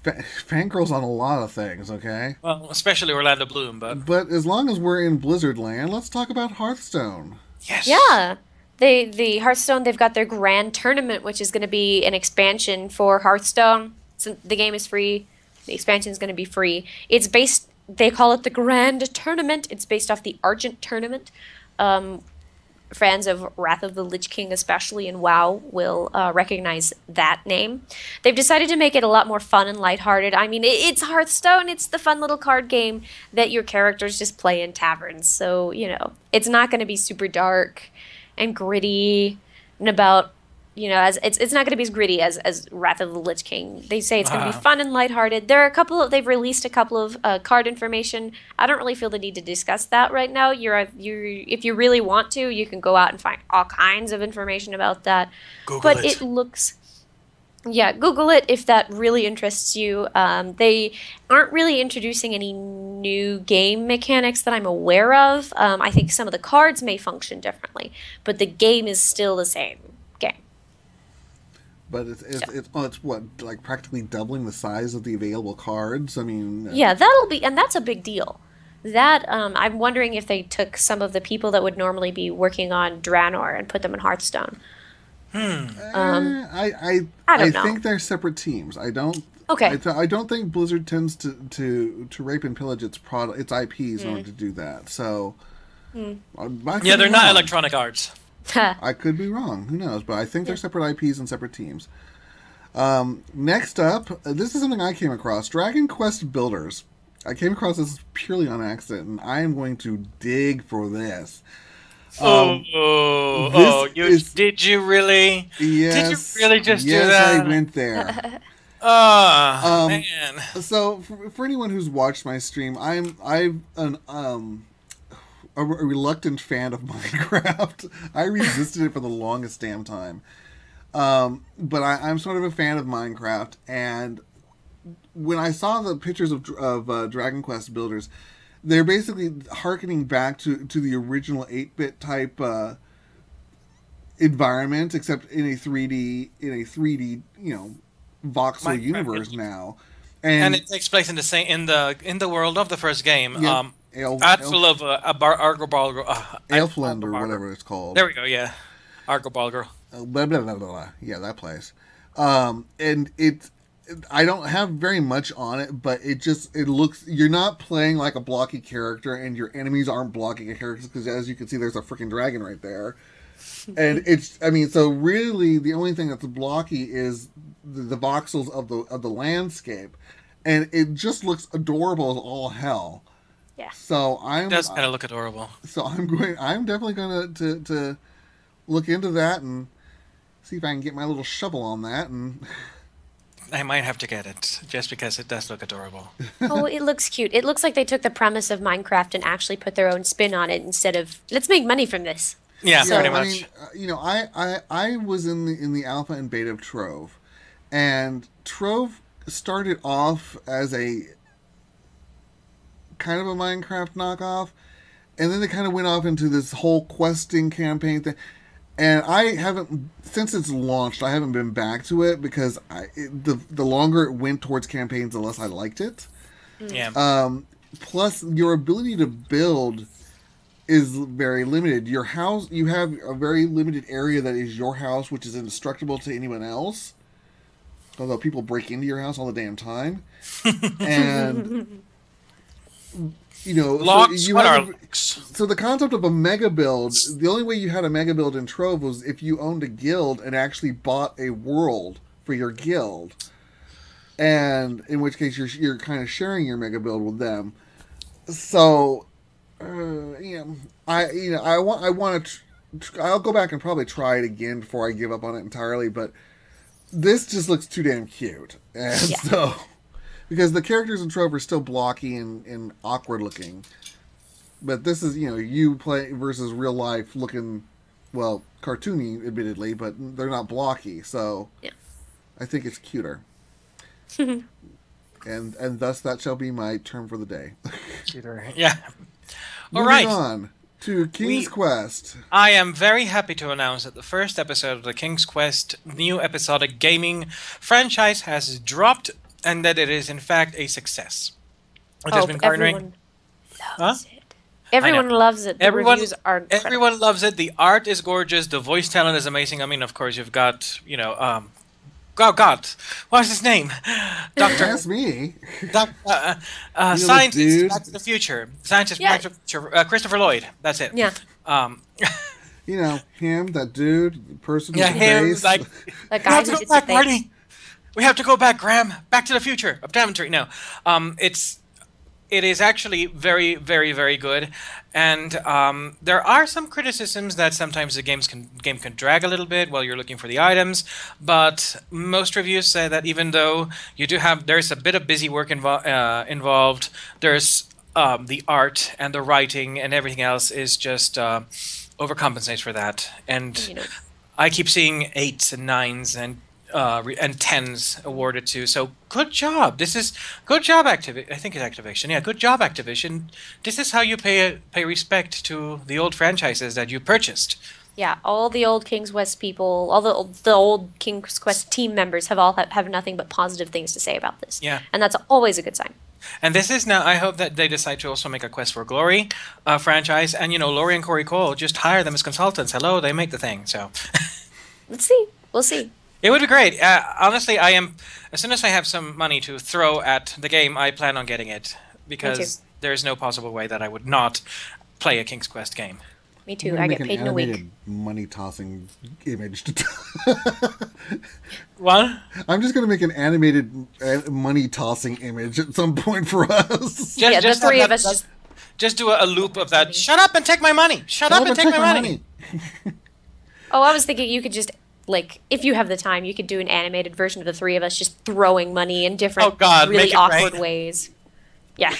Fangirls on a lot of things, okay? Well, especially Orlando Bloom, But as long as we're in Blizzard land, let's talk about Hearthstone. yes. Yeah. The Hearthstone, they've got their grand tournament, which is going to be an expansion for Hearthstone. So the game is free. The expansion is going to be free. It's based, they call it the Grand Tournament. It's based off the Argent Tournament. Fans of Wrath of the Lich King, especially in WoW, will recognize that name. They've decided to make it a lot more fun and lighthearted. I mean, it's Hearthstone. It's the fun little card game that your characters just play in taverns. So, you know, it's not going to be super dark and gritty and about, you know, as it's not going to be as gritty as Wrath of the Lich King. They say it's going to be fun and lighthearted. They've released a couple of card information. I don't really feel the need to discuss that right now. If you really want to, you can go out and find all kinds of information about that. Google but it. Yeah, Google it if that really interests you. They aren't really introducing any new game mechanics that I'm aware of. I think some of the cards may function differently, but the game is still the same game. But it's what, like practically doubling the size of the available cards? I mean... Yeah, and that's a big deal. That, I'm wondering if they took some of the people that would normally be working on Draenor and put them in Hearthstone. I don't know. think they're separate teams. I don't... Okay. I don't think Blizzard tends to rape and pillage its IPs in order to do that. So... Yeah, they're not Electronic Arts. I could be wrong. Who knows? But I think they're separate IPs and separate teams. Next up, this is something I came across. Dragon Quest Builders. I came across this purely on accident, and I am going to dig for this. Did you really? Yes. Did you really just do that? Yes, I went there. Man. So, for anyone who's watched my stream, I'm a reluctant fan of Minecraft. I resisted it for the longest damn time. But I'm sort of a fan of Minecraft, and when I saw the pictures of Dragon Quest Builders, they're basically hearkening back to the original 8-bit type environment, except in a 3D voxel Minecraft universe now. And it takes place in the world of the first game. Yeah. Full of Argobalgro. Elfland or whatever it's called. There we go. Yeah, Argobalgro. Blah, blah, blah, blah. Yeah, that place. And I don't have very much on it, but it looks, you're not playing like a blocky character, and your enemies aren't blocking a character, because as you can see, there's a freaking dragon right there. And so really the only thing that's blocky is the voxels of the landscape, and it just looks adorable as all hell. Yeah. So It does kind of look adorable. So I'm definitely going to look into that and see if I can get my little shovel on that. And I might have to get it just because it does look adorable. Oh, it looks cute. It looks like they took the premise of Minecraft and actually put their own spin on it instead of, let's make money from this. Yeah, so, pretty I much. mean, I was in the alpha and beta of Trove, and Trove started off as a kind of a Minecraft knockoff, and then they kind of went off into this whole questing campaign thing. And I haven't, since it's launched, I haven't been back to it because the longer it went towards campaigns, the less I liked it. Yeah. Plus, your ability to build is very limited. Your house, you have a very limited area that is your house, which is indestructible to anyone else. Although people break into your house all the damn time. And, you know, Locks, so the concept of a mega build, the only way you had a mega build in Trove was if you owned a guild and actually bought a world for your guild. And in which case you're kind of sharing your mega build with them. So, I'll go back and probably try it again before I give up on it entirely, but this just looks too damn cute. And so, because the characters in Trove are still blocky and awkward looking. But this is, you play versus real life looking, well, cartoony, admittedly, but they're not blocky, so I think it's cuter. and thus that shall be my term for the day. Cuter, yeah. All Moving right. on to King's Quest. I am very happy to announce that the first episode of the King's Quest new episodic gaming franchise has dropped, and that it is in fact a success. It has been garnering. Everyone loves it. The reviews are incredible. Everyone loves it. The art is gorgeous. The voice talent is amazing. I mean, of course, you've got oh God, what's his name? Doctor. That's me. Scientist Back to the Future. Scientist Back to the Future. Christopher Lloyd. That's it. Yeah. Him, that dude, the person with the him, face. like, that guy we have to go back, Marty. We have to go back, Graham. Back to the Future. Optometry. No. It is actually very, very, very good, and there are some criticisms that sometimes the game can drag a little bit while you're looking for the items. But most reviews say that even though there's a bit of busy work involved, there's the art and the writing and everything else is just overcompensates for that. And I keep seeing 8s and 9s and 10s awarded to. So good job. This is good job, Activision. I think it's Activision. Yeah, good job, Activision. This is how you pay respect to the old franchises that you purchased. Yeah, all the old King's Quest people, all the old King's Quest team members have nothing but positive things to say about this. Yeah, and that's always a good sign. And this is now. I hope that they decide to also make a Quest for Glory franchise. And Laurie and Corey Cole, just hire them as consultants. Hello, they make the thing. So let's see. We'll see. It would be great. Honestly, as soon as I have some money to throw at the game, I plan on getting it. Because there's no possible way that I would not play a King's Quest game. Me too. I get paid in a week. Money-tossing image. What? I'm just going to make an animated money-tossing image at some point for us. The three of us just do a loop of that. Shut up and take my money! Shut up and take my money! Oh, I was thinking you could just... if you have the time, you could do an animated version of the three of us just throwing money in different, really awkward ways. Yeah.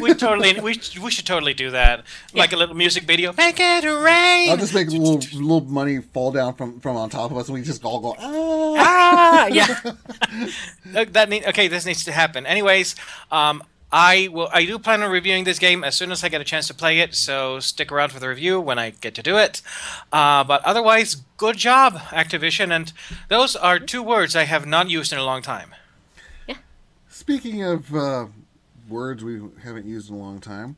we should totally do that. Like a little music video. Make it rain! I'll just make little money fall down from on top of us and we just all go, yeah. This needs to happen. Anyways, I do plan on reviewing this game as soon as I get a chance to play it, so stick around for the review when I get to do it. But otherwise, good job, Activision, and those are 2 words I have not used in a long time. Yeah. Speaking of words we haven't used in a long time,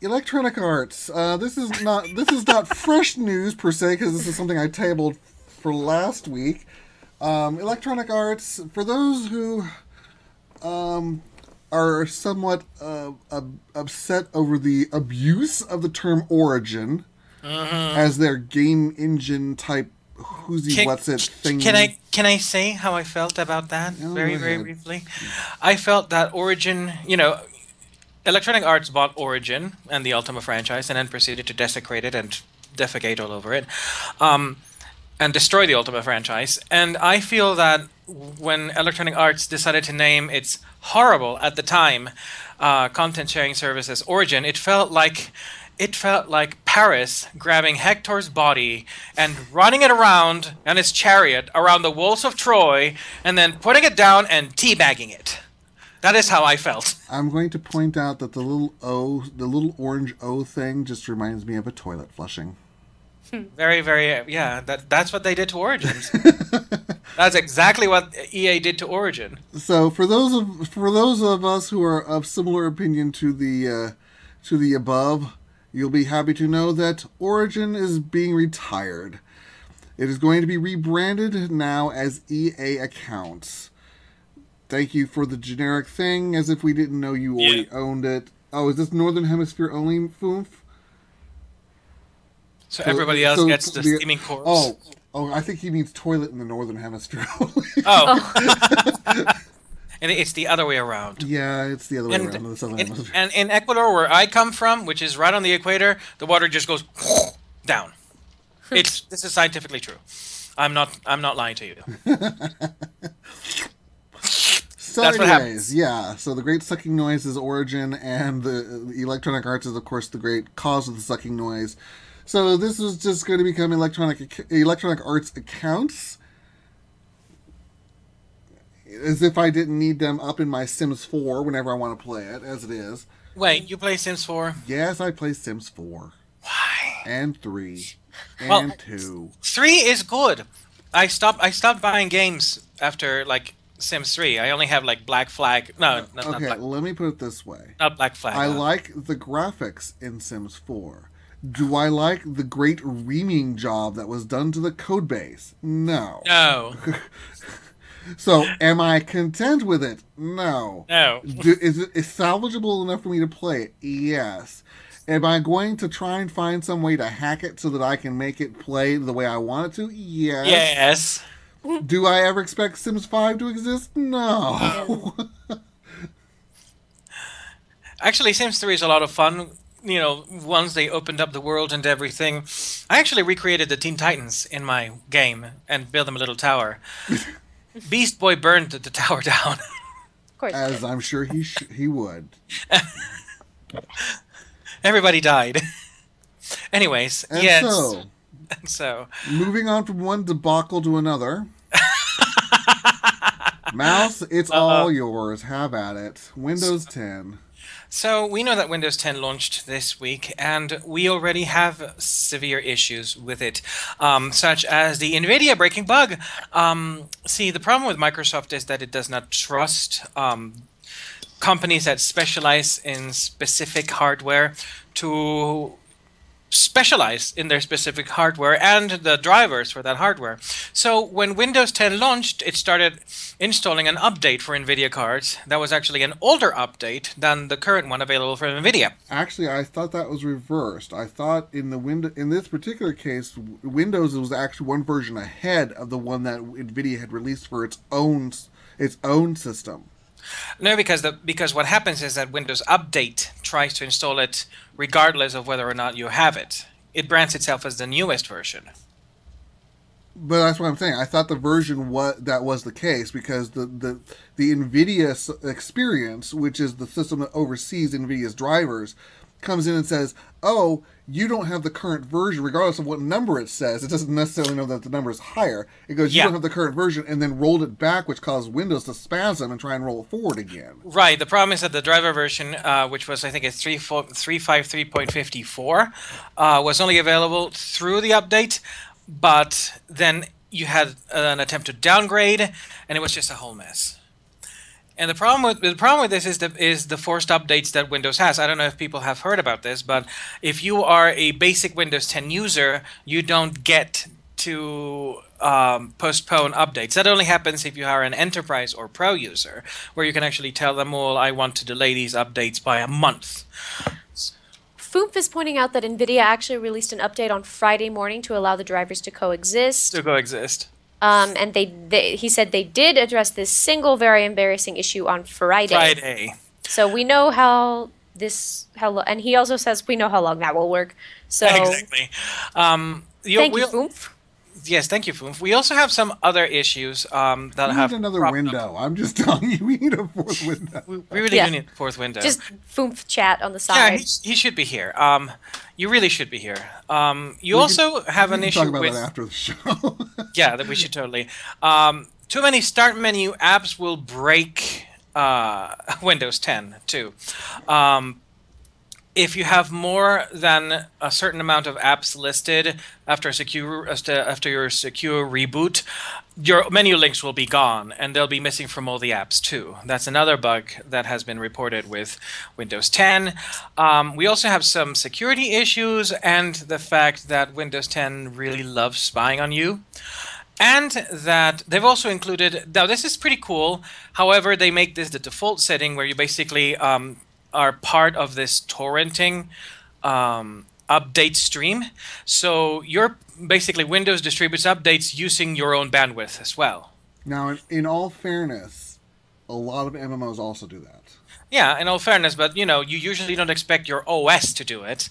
Electronic Arts. This is not fresh news per se, because this is something I tabled for last week. Electronic Arts, for those who are somewhat upset over the abuse of the term origin as their game engine type what's-it thing. Can I say how I felt about that very briefly? I felt that Origin, Electronic Arts bought Origin and the Ultima franchise and then proceeded to desecrate it and defecate all over it. And destroy the Ultima franchise. And I feel that when Electronic Arts decided to name its horrible, at the time, content sharing services Origin, it felt like Paris grabbing Hector's body and running it around on his chariot around the walls of Troy and then putting it down and teabagging it. That is how I felt. I'm going to point out that the little orange O thing just reminds me of a toilet flushing. Very, very, yeah. That's what they did to Origins. That's exactly what EA did to Origin. So for those of us who are of similar opinion to the above, you'll be happy to know that Origin is being retired. It is going to be rebranded now as EA Accounts. Thank you for the generic thing, as if we didn't know you already owned it. Oh, is this Northern Hemisphere only, Foof? So everybody else gets the steaming corpse. Oh, I think he means toilet in the Northern Hemisphere. Oh. And it's the other way around. Yeah, it's the other way around in the Southern Hemisphere. And in Ecuador, where I come from, which is right on the equator, the water just goes down. This is scientifically true. I'm not lying to you. So that's what anyways, happens. yeah. So the great sucking noise is Origin, and the Electronic Arts is, of course, the great cause of the sucking noise. So this is just going to become Electronic Arts Accounts. As if I didn't need them up in my Sims 4 whenever I want to play it, as it is. Wait, you play Sims 4? Yes, I play Sims 4. Why? And 3. And 2. 3 is good. I stopped buying games after, like, Sims 3. I only have, like, Black Flag. No, not okay, Black. let me put it this way. Not Black Flag. I like the graphics in Sims 4. Do I like the great reaming job that was done to the code base? No. No. So, am I content with it? No. No. Is it salvageable enough for me to play it? Yes. Am I going to try and find some way to hack it so that I can make it play the way I want it to? Yes. Yes. Do I ever expect Sims 5 to exist? No. Actually, Sims 3 is a lot of fun. You know, once they opened up the world and everything. I actually recreated the Teen Titans in my game and built them a little tower. Beast Boy burned the tower down. Of course. As I'm sure he would. Everybody died. Anyways, And yes. So, moving on from one debacle to another. Mouse, it's all yours. Have at it. Windows 10. So we know that Windows 10 launched this week, and we already have severe issues with it, such as the NVIDIA breaking bug. See, the problem with Microsoft is that it does not trust companies that specialize in specific hardware to specialize in their specific hardware and the drivers for that hardware. So when Windows 10 launched, it started installing an update for NVIDIA cards that was actually an older update than the current one available for NVIDIA. Actually, I thought that was reversed. I thought in this particular case, Windows was actually one version ahead of the one that NVIDIA had released for its own system. No, because what happens is that Windows Update tries to install it regardless of whether or not you have it. It brands itself as the newest version. But that's what I'm saying. I thought the version that was the case because the NVIDIA experience, which is the system that oversees NVIDIA's drivers, comes in and says, "Oh, you don't have the current version, regardless of what number it says." It doesn't necessarily know that the number is higher. It goes, "You don't have the current version," and then rolled it back, which caused Windows to spasm and try and roll it forward again. Right. The problem is that the driver version, which was, I think, 353.54, was only available through the update, but then you had an attempt to downgrade, and it was just a whole mess. And the problem with this is the forced updates that Windows has. I don't know if people have heard about this, but if you are a basic Windows 10 user, you don't get to postpone updates. That only happens if you are an enterprise or pro user, where you can actually tell them all, "I want to delay these updates by a month." Foomp is pointing out that NVIDIA actually released an update on Friday morning to allow the drivers to coexist. And he said they did address this single very embarrassing issue on Friday. So we know and he also says we know how long that will work. So exactly. Thank you, Foomp. Yes, thank you, Foomp. We also have some other issues that have another window. I'm just telling you, we need a fourth window. We really do need a fourth window. Just Foomp chat on the side. Yeah, he should be here. You really should be here. You also have an issue talk about with that after the show. Yeah, that we should totally. Too many start menu apps will break Windows 10 too. if you have more than a certain amount of apps listed after your secure reboot, your menu links will be gone, and they'll be missing from all the apps too. That's another bug that has been reported with Windows 10. We also have some security issues and the fact that Windows 10 really loves spying on you. And that they've also included, now this is pretty cool, however, they make this the default setting where you basically are part of this torrenting update stream. So you're basically Windows distributes updates using your own bandwidth as well. Now, in all fairness, a lot of MMOs also do that. Yeah, in all fairness, but you usually don't expect your OS to do it.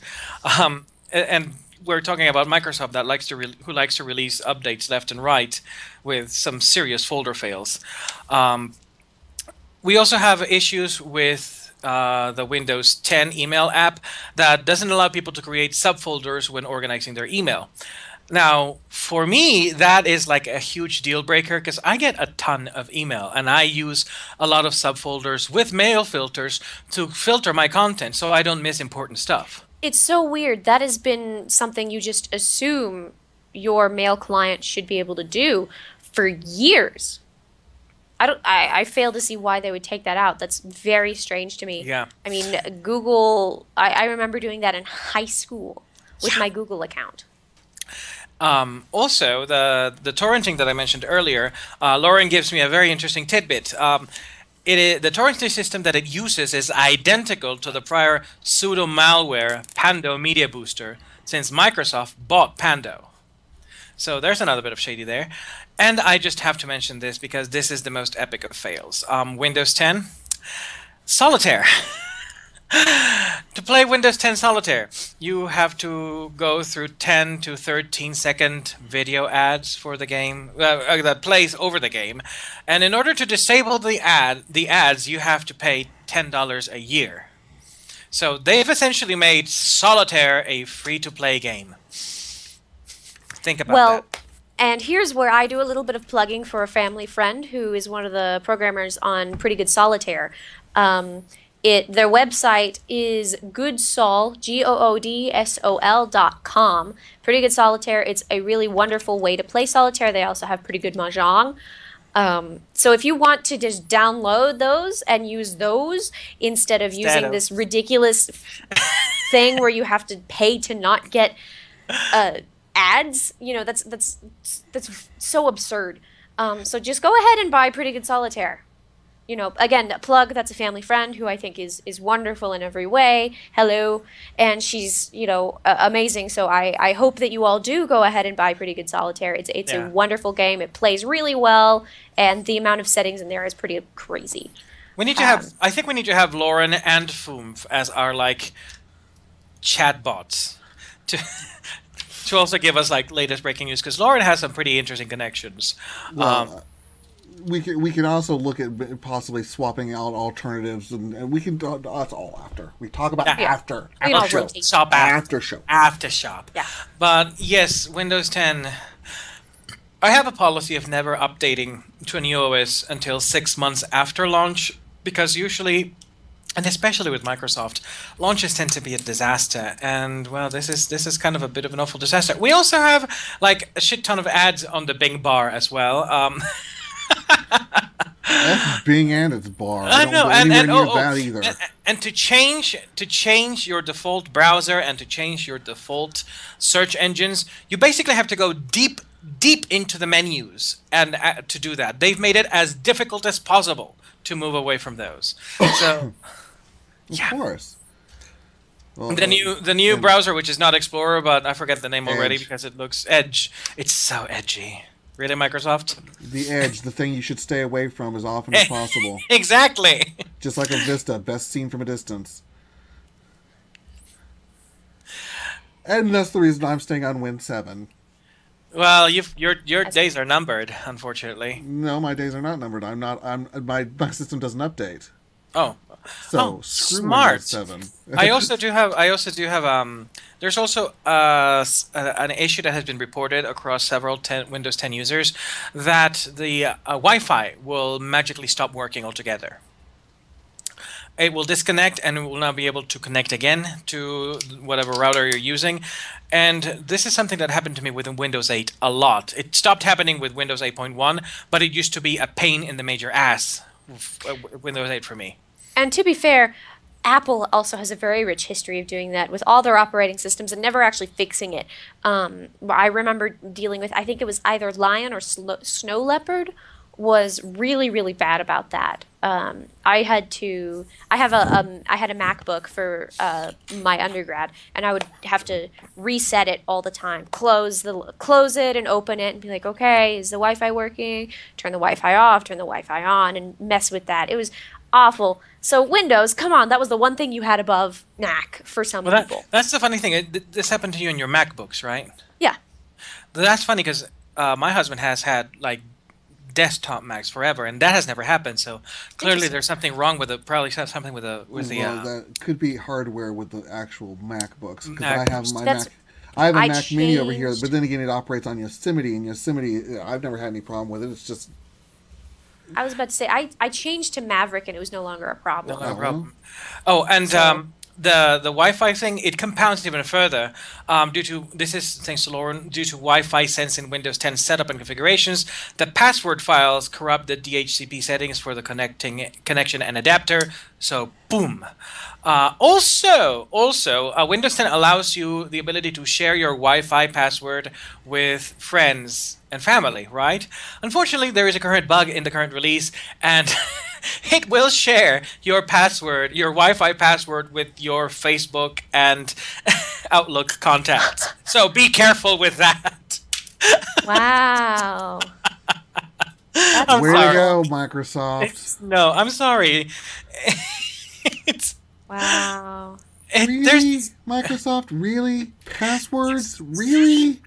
And we're talking about Microsoft that who likes to release updates left and right with some serious folder fails. We also have issues with the Windows 10 email app that doesn't allow people to create subfolders when organizing their email. Now, for me, that is like a huge deal breaker because I get a ton of email and I use a lot of subfolders with mail filters to filter my content so I don't miss important stuff. It's so weird. That has been something you just assume your mail client should be able to do for years. I fail to see why they would take that out. That's very strange to me. Yeah. I mean, Google, I remember doing that in high school with my Google account. Also, the torrenting that I mentioned earlier, Lauren gives me a very interesting tidbit. The torrenting system that it uses is identical to the prior pseudo-malware Pando Media Booster, since Microsoft bought Pando. So there's another bit of shady there. And I just have to mention this because this is the most epic of fails. Windows 10, Solitaire. To play Windows 10 Solitaire, you have to go through 10 to 13-second video ads for the game that plays over the game, and in order to disable the ads, you have to pay $10 a year. So they've essentially made Solitaire a free-to-play game. Think about that. And here's where I do a little bit of plugging for a family friend who is one of the programmers on Pretty Good Solitaire. Their website is goodsol, GOODSOL.com. Pretty Good Solitaire. It's a really wonderful way to play solitaire. They also have pretty good mahjong. So if you want to just download those and use those instead of using this ridiculous thing where you have to pay to not get ads, that's so absurd. So just go ahead and buy Pretty Good Solitaire. Again, a plug, that's a family friend who I think is wonderful in every way. Hello. And she's, amazing. So I hope that you all do go ahead and buy Pretty Good Solitaire. It's a wonderful game. It plays really well. And the amount of settings in there is pretty crazy. We need to I think we need to have Lauren and Foomf as our, chatbots to also give us, latest breaking news. Because Lauren has some pretty interesting connections. We can also look at possibly swapping out alternatives, and we can. That's all after we talk about after show. After shop. Yeah. But yes, Windows 10. I have a policy of never updating to a new OS until 6 months after launch because usually, and especially with Microsoft, launches tend to be a disaster. And well, this is kind of a bit of an awful disaster. We also have a shit ton of ads on the Bing bar as well. That's Bing and its bar. I know, that either. And to change your default browser and to change your default search engines, you basically have to go deep into the menus and to do that. They've made it as difficult as possible to move away from those. So, of course. Well, the new browser, which is not Explorer, but I forget the name already because it looks Edge. It's so edgy. Really, Microsoft? The Edge, the thing you should stay away from as often as possible. Exactly. Just like a Vista, best seen from a distance. And that's the reason I'm staying on Win 7. Well, your days are numbered, unfortunately. No, my days are not numbered. My system doesn't update. Oh. So screw smart. Windows 7. I also do have there's also an issue that has been reported across several Windows 10 users that the Wi-Fi will magically stop working altogether. it will disconnect and it will not be able to connect again to whatever router you're using. And this is something that happened to me with Windows 8 a lot. It stopped happening with Windows 8.1, but it used to be a pain in the major ass with Windows 8 for me. And to be fair, Apple also has a very rich history of doing that with all their operating systems and never actually fixing it. I remember dealing with, I think it was either Lion or Snow Leopard was really, really bad about that. I had a MacBook for my undergrad, and I would have to reset it all the time. Close it and open it and be like, okay, is the Wi-Fi working? Turn the Wi-Fi off, turn the Wi-Fi on, and mess with that. It was awful. So Windows, come on, that was the one thing you had above Mac for some people. That's the funny thing. This happened to you in your MacBooks, right? Yeah. That's funny because my husband has had like desktop Macs forever, and that has never happened. So clearly, there's something wrong with it. Probably something with the that could be hardware with the actual MacBooks. Because I have my That's- Mac. I have a I Mac Mini over here, changed- but then again, it operates on Yosemite, and Yosemite, I've never had any problem with it. It's just I was about to say, I changed to Maverick and it was no longer a problem. No problem. Oh, and the Wi-Fi thing, it compounds even further due to, this is thanks to Lauren, due to Wi-Fi sense in Windows 10 setup and configurations, the password files corrupt the DHCP settings for the connection and adapter. So boom. Also, Windows 10 allows you the ability to share your Wi-Fi password with friends and family, right? Unfortunately, there is a current bug in the current release, and it will share your password, your Wi-Fi password, with your Facebook and Outlook contacts. So be careful with that. Wow. way to go, Microsoft. No, I'm sorry. It's Wow. Really, Microsoft? Really? Passwords? Really?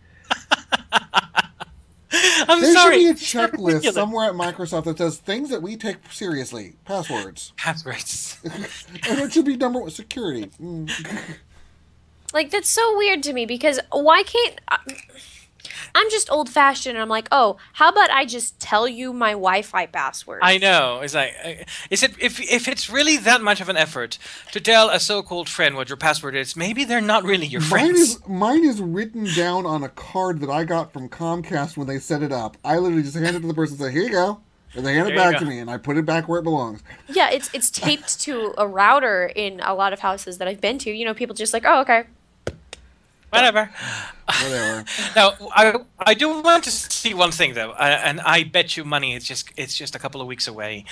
There sorry. should be a checklist somewhere at Microsoft that says things that we take seriously. Passwords. Passwords. And it should be number one, security. Like, that's so weird to me because why can't... I'm just old-fashioned and I'm like, oh, how about I just tell you my Wi-Fi password? I know. It's like, is it if it's really that much of an effort to tell a so-called friend what your password is, maybe they're not really your friends. Mine is written down on a card that I got from Comcast when they set it up. I literally just hand it to the person and say, here you go. And they hand it back to me, and I put it back where it belongs. Yeah, it's taped to a router in a lot of houses that I've been to. You know, people just like, oh, okay. Whatever. Now, I do want to see one thing though, and I bet you money it's just a couple of weeks away,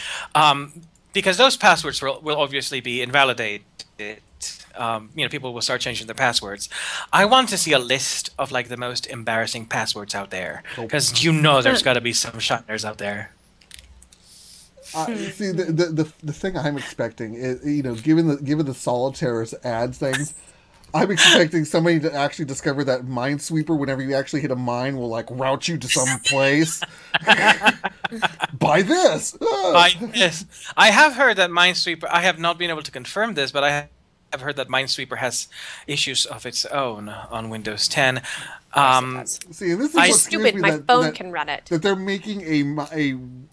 because those passwords will obviously be invalidated. People will start changing their passwords. I want to see a list of like the most embarrassing passwords out there, because there's got to be some shiners out there. See, the thing I'm expecting is, given the Solitaire's ads things, I'm expecting somebody to actually discover that Minesweeper, whenever you actually hit a mine, will like route you to some place. Buy this. Buy this. I have heard that Minesweeper. I have not been able to confirm this, but I have heard that Minesweeper has issues of its own on Windows 10. See, and this is what's stupid. My phone can run it. That they're making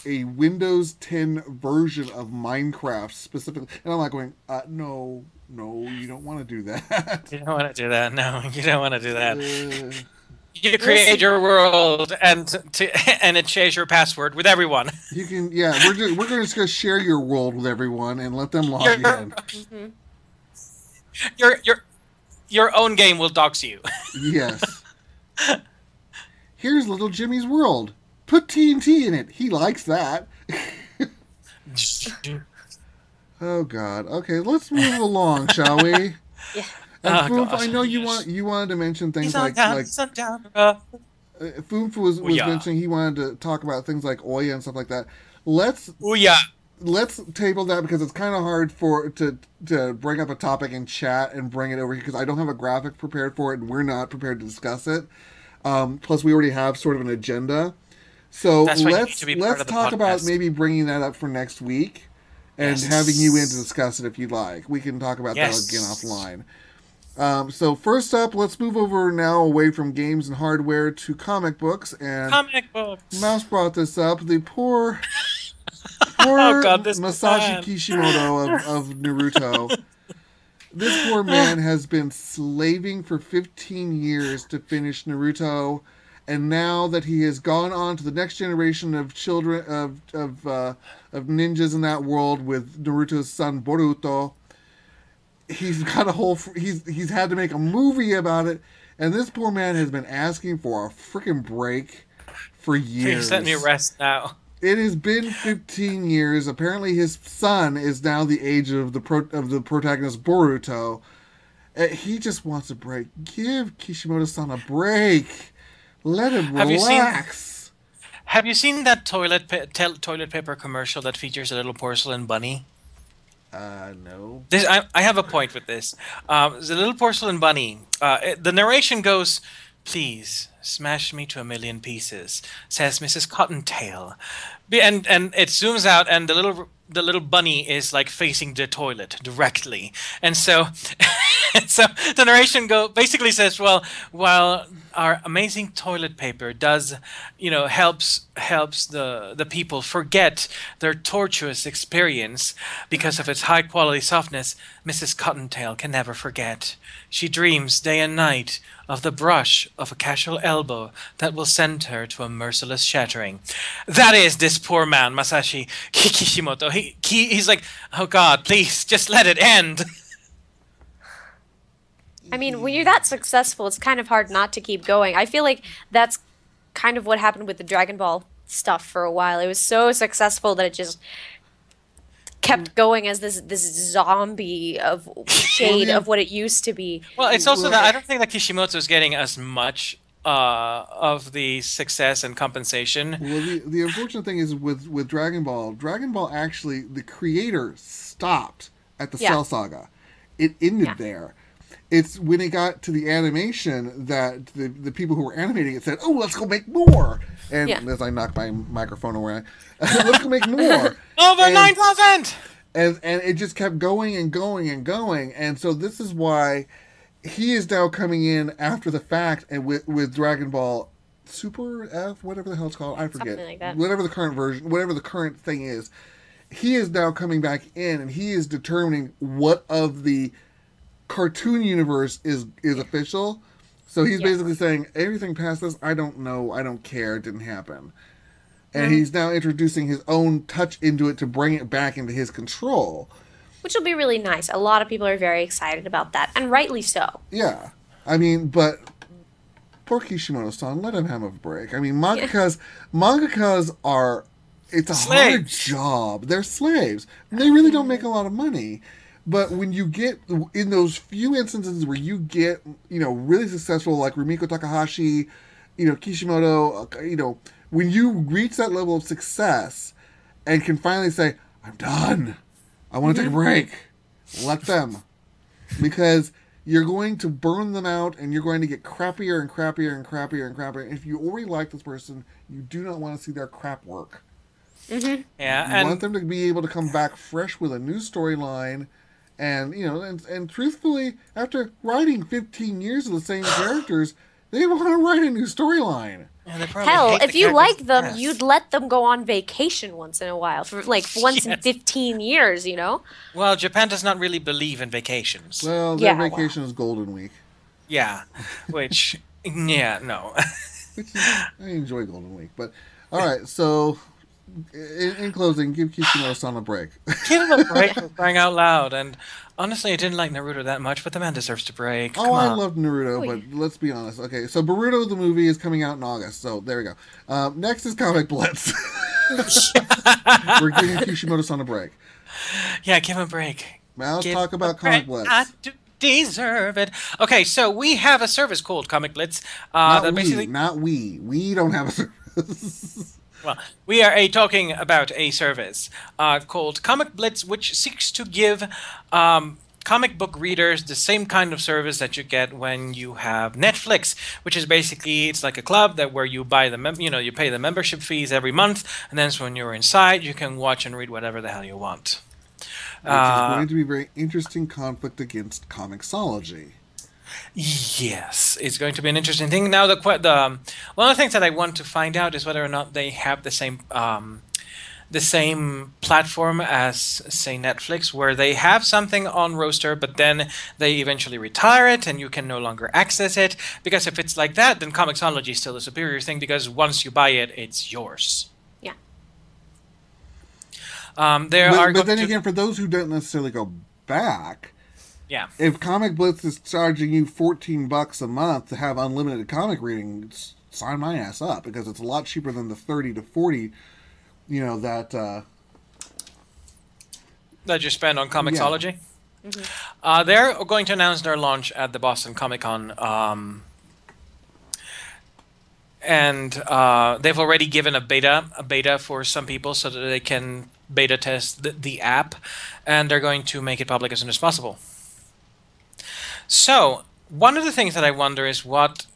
a Windows 10 version of Minecraft specifically, and I'm like going, no, you don't want to do that. You don't want to do that. No, you don't want to do that. You create your world and it shares your password with everyone. You can, we're going to just share your world with everyone and let them log in. Your own game will dox you. Yes. Here's little Jimmy's world. Put TNT in it. He likes that. Oh God. Okay, let's move along, shall we? Yeah. And Foomf, I know you wanted to mention things like Foomf was mentioning he wanted to talk about things like Oya and stuff like that. Let's table that because it's kind of hard to bring up a topic in chat and bring it over here because I don't have a graphic prepared for it and we're not prepared to discuss it. Plus, we already have sort of an agenda. So let's talk about maybe bringing that up for next week and having you in to discuss it if you'd like. We can talk about that again offline. So first up, let's move over now away from games and hardware to comic books. And comic books. Mouse brought this up. The poor Oh Poor God, this Masashi man. Kishimoto of Naruto. This poor man has been slaving for 15 years to finish Naruto, and now that he has gone on to the next generation of children of ninjas in that world with Naruto's son Boruto, he's got a whole. He's had to make a movie about it, and this poor man has been asking for a freaking break for years. Please let me rest now. It has been 15 years. Apparently, his son is now the age of the protagonist Boruto. He just wants a break. Give Kishimoto-san a break. Let him relax. Have you seen that toilet paper commercial that features a little porcelain bunny? No. I have a point with this. The little porcelain bunny. The narration goes, "Please smash me to 1,000,000 pieces," says Mrs. Cottontail, and it zooms out, and the little bunny is like facing the toilet directly, and so so the narration basically says, well, while our amazing toilet paper does, helps the people forget their tortuous experience because of its high quality softness, Mrs. Cottontail can never forget. She dreams day and night of the brush of a casual elbow that will send her to a merciless shattering. That is this poor man, Masashi Kishimoto. He's like, oh God, please, just let it end. I mean, when you're that successful, it's kind of hard not to keep going. I feel like that's kind of what happened with the Dragon Ball stuff for a while. It was so successful that it just kept going as this zombie of shade of what it used to be. Well, it's also that I don't think that Kishimoto is getting as much of the success and compensation. Well, the unfortunate thing is with Dragon Ball actually, the creator stopped at the Cell Saga. It ended there. It's when it got to the animation that the people who were animating it said, "Oh, let's go make more." And as I knock my microphone away, let's go make more. Over 9,000. And it just kept going and going and going. And so this is why he is now coming in after the fact and with Dragon Ball Super F, whatever the hell it's called, I forget. Something like that. Whatever the current version, whatever the current thing is, he is now coming back in and he is determining what of the cartoon universe is official. So he's basically saying everything past this, I don't know, I don't care, it didn't happen. And he's now introducing his own touch into it to bring it back into his control. Which will be really nice. A lot of people are very excited about that, and rightly so. Yeah. I mean, but poor Kishimoto-san, let him have a break. I mean, mangakas are, it's a hard job. They're slaves. They really don't make a lot of money. But when you get, in those few instances where you get, really successful, like Rumiko Takahashi, Kishimoto, when you reach that level of success and can finally say, I'm done, I want to take a break, let them. Because you're going to burn them out and you're going to get crappier and crappier and crappier and crappier. And if you already like this person, you do not want to see their crap work. Mm-hmm. Yeah, you want them to be able to come back fresh with a new storyline. And, and truthfully, after writing 15 years of the same characters, they want to write a new storyline. Hell, if you like them, you'd let them go on vacation once in a while, for once in 15 years, Well, Japan does not really believe in vacations. Well, their vacation is Golden Week. Yeah, which, no. I enjoy Golden Week, but, alright, so... In closing, give Kishimoto-san a break. Give him a break for crying out loud. And honestly, I didn't like Naruto that much, but the man deserves to break. Come on. I love Naruto, but let's be honest. Okay, so Boruto the movie is coming out in August, so there we go. Next is Comic Blitz. We're giving Kishimoto-san a break. Yeah, give him a break. Now let's talk about Comic Blitz. I deserve it. Okay, so we have a service called Comic Blitz. Not we. We don't have a service. Well, we are talking about a service called Comic Blitz, which seeks to give comic book readers the same kind of service that you get when you have Netflix, which is basically, it's like a club where you buy you pay the membership fees every month, and then when you're inside, you can watch and read whatever the hell you want. Which is going to be a very interesting conflict against Comixology. Yes, it's going to be an interesting thing. Now, one of the things that I want to find out is whether or not they have the same the same platform as, say, Netflix, where they have something on roster, but then they eventually retire it and you can no longer access it. Because if it's like that, then Comixology is still the superior thing, because once you buy it, it's yours. Yeah. But then again, for those who don't necessarily go back, yeah, if Comic Blitz is charging you $14 a month to have unlimited comic readings, sign my ass up, because it's a lot cheaper than the 30 to 40, that you spend on Comixology. Yeah. Mm-hmm. They're going to announce their launch at the Boston Comic Con, and they've already given a beta for some people so that they can beta test the app, and they're going to make it public as soon as possible. So one of the things that I wonder is what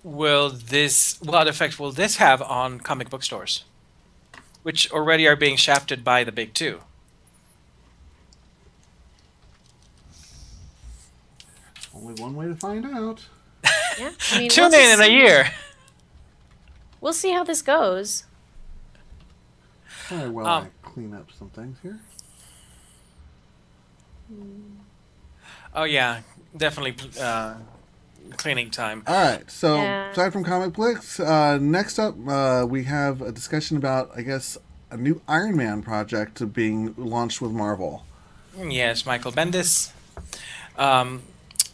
effect will this have on comic book stores, which already are being shafted by the big two? Only one way to find out. Yeah, Tune in a year. We'll see how this goes. Sorry, I clean up some things here. Oh yeah, definitely cleaning time. All right, so aside from Comic Blitz, next up we have a discussion about, I guess, a new Iron Man project being launched with Marvel. Yes, Michael Bendis.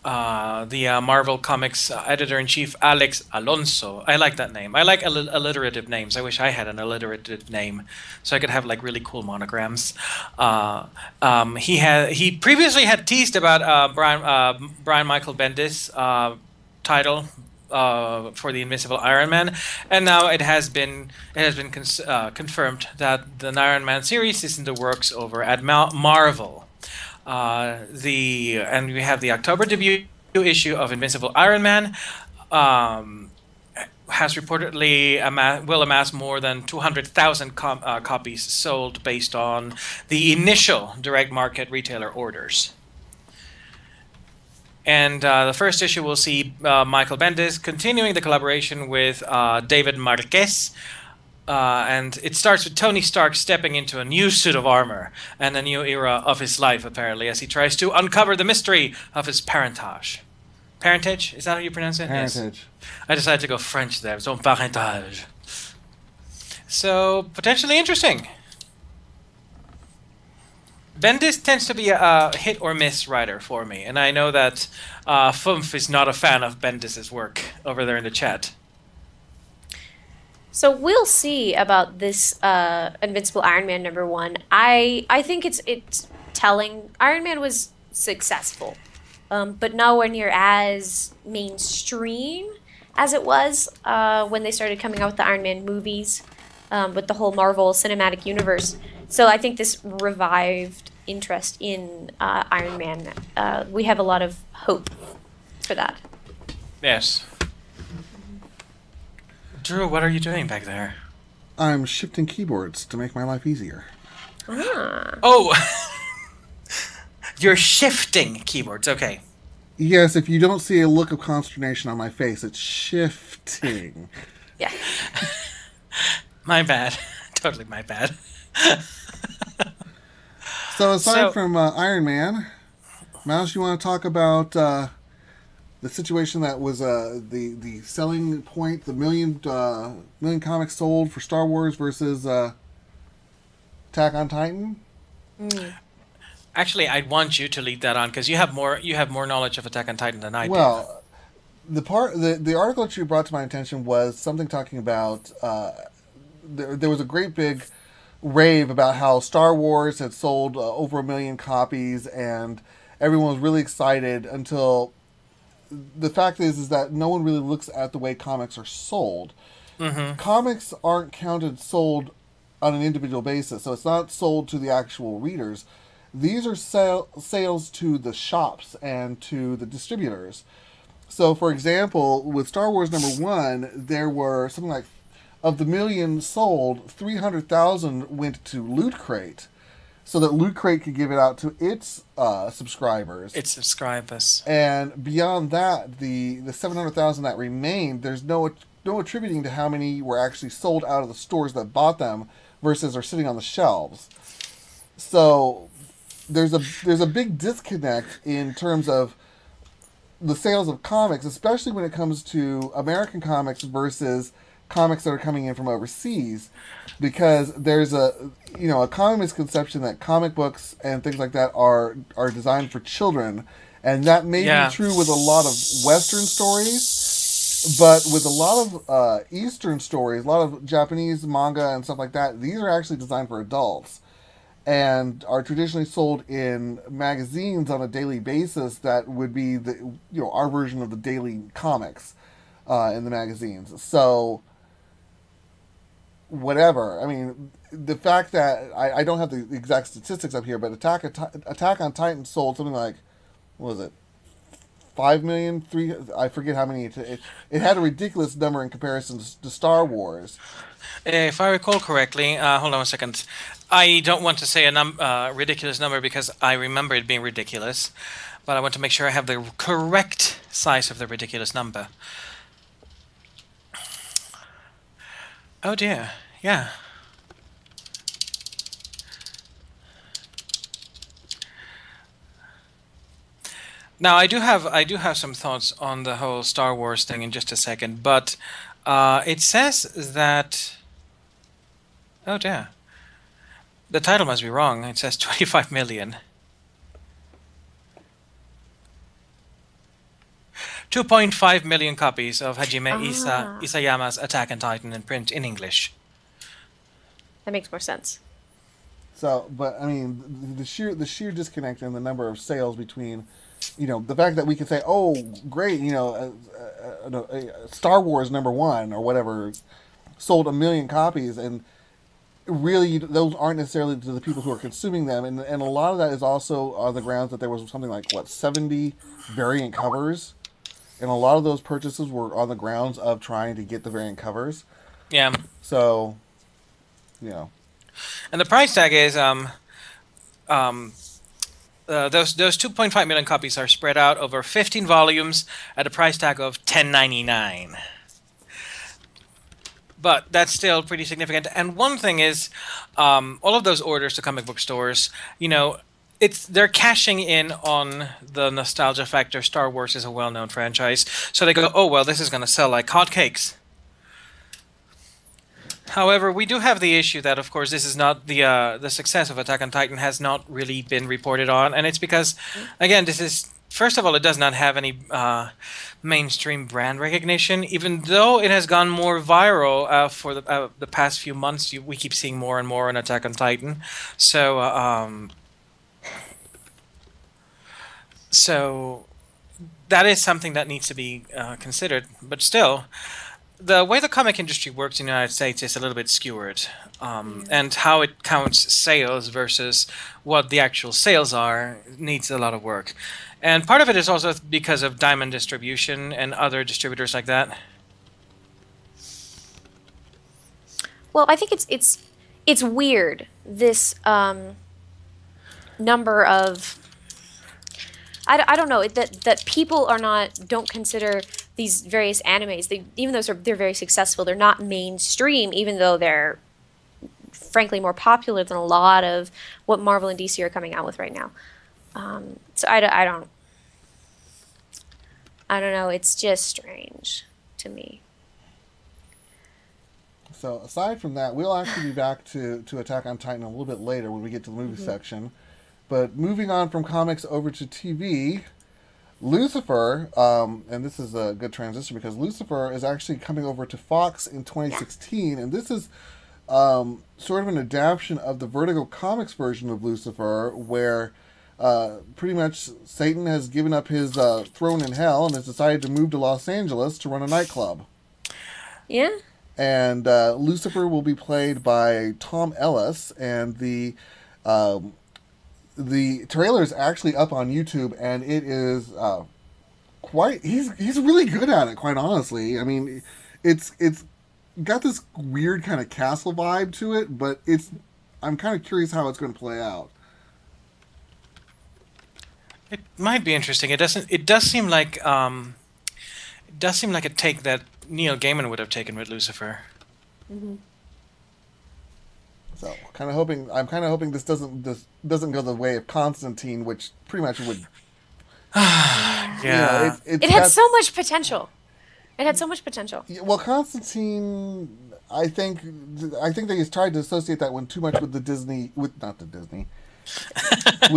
The Marvel Comics editor-in-chief, Alex Alonso. I like that name. I like alliterative names. I wish I had an alliterative name so I could have like really cool monograms. He previously had teased about Brian Michael Bendis title for the Invincible Iron Man, and now it has been confirmed that the Iron Man series is in the works over at Marvel. And we have the October debut issue of Invincible Iron Man. Has reportedly will amass more than 200,000 copies sold based on the initial direct market retailer orders. And the first issue will see Michael Bendis continuing the collaboration with David Marquez. And it starts with Tony Stark stepping into a new suit of armor and a new era of his life, apparently, as he tries to uncover the mystery of his parentage. Parentage? Is that how you pronounce it? Parentage. Yes. I decided to go French there. Son parentage. So, potentially interesting. Bendis tends to be a hit or miss writer for me, and I know that Fumph is not a fan of Bendis' work over there in the chat. So we'll see about this Invincible Iron Man #1. I think it's telling. Iron Man was successful, but nowhere near as mainstream as it was when they started coming out with the Iron Man movies, with the whole Marvel Cinematic Universe. So I think this revived interest in Iron Man. We have a lot of hope for that. Yes. Drew, what are you doing back there? I'm shifting keyboards to make my life easier. Ah. Oh! You're shifting keyboards, okay. Yes, if you don't see a look of consternation on my face, it's shifting. Yeah. My bad. Totally my bad. So aside from Iron Man, Mouse, you want to talk about the situation that was the selling point, the million comics sold for Star Wars versus Attack on Titan? Actually, I'd want you to lead that on because you have more knowledge of Attack on Titan than I do. Well, the article that you brought to my attention was something talking about there was a great big rave about how Star Wars had sold over 1 million copies, and everyone was really excited until the fact is that no one really looks at the way comics are sold. Mm-hmm. Comics aren't counted sold on an individual basis, so it's not sold to the actual readers. These are sales to the shops and to the distributors. So, for example, with Star Wars #1, there were something like, of the million sold, 300,000 went to Loot Crate, so that Loot Crate could give it out to its subscribers. And beyond that, the 700,000 that remained, there's no attributing to how many were actually sold out of the stores that bought them versus are sitting on the shelves. So there's a big disconnect in terms of the sales of comics, especially when it comes to American comics versus comics that are coming in from overseas, because there's a common misconception that comic books and things like that are designed for children, and that may be true with a lot of Western stories, but with a lot of Eastern stories, a lot of Japanese manga and stuff like that, these are actually designed for adults and are traditionally sold in magazines on a daily basis. That would be our version of the daily comics in the magazines. So whatever. I mean, the fact that I don't have the exact statistics up here, but Attack on Titan sold something like, what was it, 5 million? I forget how many. It had a ridiculous number in comparison to Star Wars. If I recall correctly, hold on a second. I don't want to say a ridiculous number because I remember it being ridiculous, but I want to make sure I have the correct size of the ridiculous number. Oh dear, yeah. Now I do have some thoughts on the whole Star Wars thing in just a second, but it says that, oh dear, the title must be wrong. It says 25 million. 2.5 million copies of Hajime Isayama's Attack on Titan in print in English. That makes more sense. So, but I mean, the sheer disconnect in the number of sales between, the fact that we can say, oh, great, Star Wars #1 or whatever sold 1 million copies, and really those aren't necessarily to the people who are consuming them, and a lot of that is also on the grounds that there was something like 70 variant covers, and a lot of those purchases were on the grounds of trying to get the variant covers. Yeah. So, and the price tag is those 2.5 million copies are spread out over 15 volumes at a price tag of $10.99. But that's still pretty significant. And one thing is, all of those orders to comic book stores, they're cashing in on the nostalgia factor. Star Wars is a well-known franchise, so they go, oh well, this is going to sell like hotcakes. However, we do have the issue that, of course, this is not the success of Attack on Titan has not really been reported on, and it's because, again, this is, first of all, it does not have any mainstream brand recognition, even though it has gone more viral for the past few months. We keep seeing more and more on Attack on Titan, so that is something that needs to be considered. But still, the way the comic industry works in the United States is a little bit skewered, and how it counts sales versus what the actual sales are needs a lot of work. And part of it is also because of Diamond Distribution and other distributors like that. Well, I think it's weird, this number of, I don't know, that people don't consider these various animes, even though they're very successful, they're not mainstream, even though they're frankly more popular than a lot of what Marvel and DC are coming out with right now. So I don't know. It's just strange to me. So aside from that, we'll actually be back to Attack on Titan a little bit later when we get to the movie section. But moving on from comics over to TV, Lucifer, and this is a good transition because Lucifer is actually coming over to Fox in 2016, and this is sort of an adaptation of the Vertigo Comics version of Lucifer, where pretty much Satan has given up his throne in hell and has decided to move to Los Angeles to run a nightclub. Yeah. And Lucifer will be played by Tom Ellis, and the trailer is actually up on YouTube, and it is he's really good at it, quite honestly. I mean, it's got this weird kind of castle vibe to it, but I'm kind of curious how it's going to play out. It might be interesting. It does seem like a take that Neil Gaiman would have taken with Lucifer. Mm-hmm. So I'm kind of hoping this doesn't go the way of Constantine, which pretty much would. Yeah. It had so much potential. It had so much potential. Well, Constantine, I think they just tried to associate that one too much with not the Disney, with the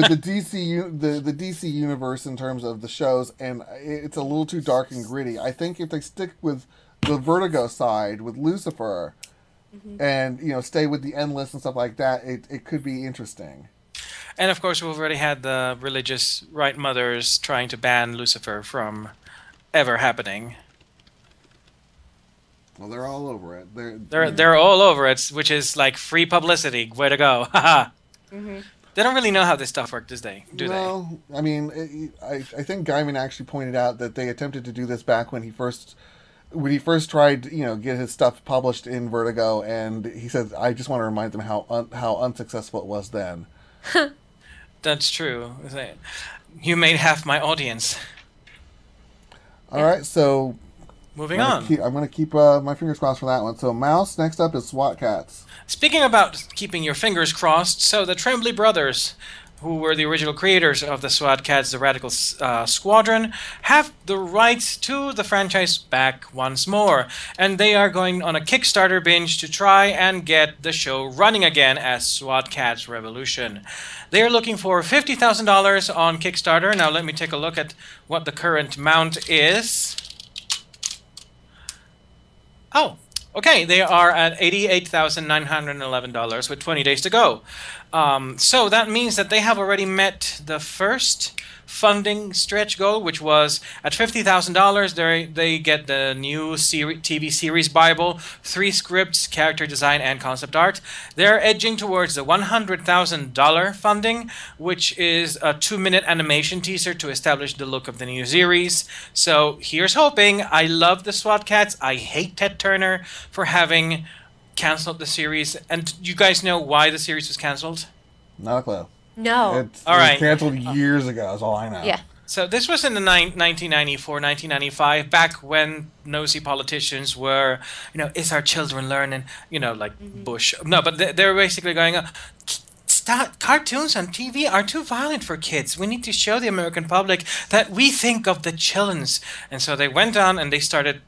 the DC universe in terms of the shows, and it's a little too dark and gritty. I think if they stick with the Vertigo side with Lucifer, and stay with the Endless and stuff like that, it could be interesting. And of course, we've already had the religious right mothers trying to ban Lucifer from ever happening. Well, they're all over it. They're all over it, which is like free publicity. Way to go! Haha. They don't really know how this stuff works, do they? No, I mean, I think Gaiman actually pointed out that they attempted to do this back when he first tried, get his stuff published in Vertigo, and he said, "I just want to remind them how unsuccessful it was then." That's true. You made half my audience. All right, so moving on. I'm going to keep my fingers crossed for that one. So, Mouse, next up is SWAT Cats. Speaking about keeping your fingers crossed, so the Tremblay brothers, who were the original creators of the SWAT Cats, the Radical Squadron, have the rights to the franchise back once more. And they are going on a Kickstarter binge to try and get the show running again as SWAT Cats Revolution. They are looking for $50,000 on Kickstarter. Now let me take a look at what the current amount is. Oh, okay, they are at $88,911 with 20 days to go. So that means that they have already met the first funding stretch goal, which was at $50,000. They get the new TV series Bible, 3 scripts, character design, and concept art. They're edging towards the $100,000 funding, which is a 2-minute animation teaser to establish the look of the new series. So here's hoping. I love the SWAT Cats. I hate Ted Turner for having canceled the series. And you guys know why the series was canceled? Not a clue. No. It was canceled years ago, is all I know. Yeah. So this was in the 1994, 1995, back when nosy politicians were, is our children learning, like Bush. No, but they were basically going, cartoons on TV are too violent for kids. We need to show the American public that we think of the children's. And so they went on and they started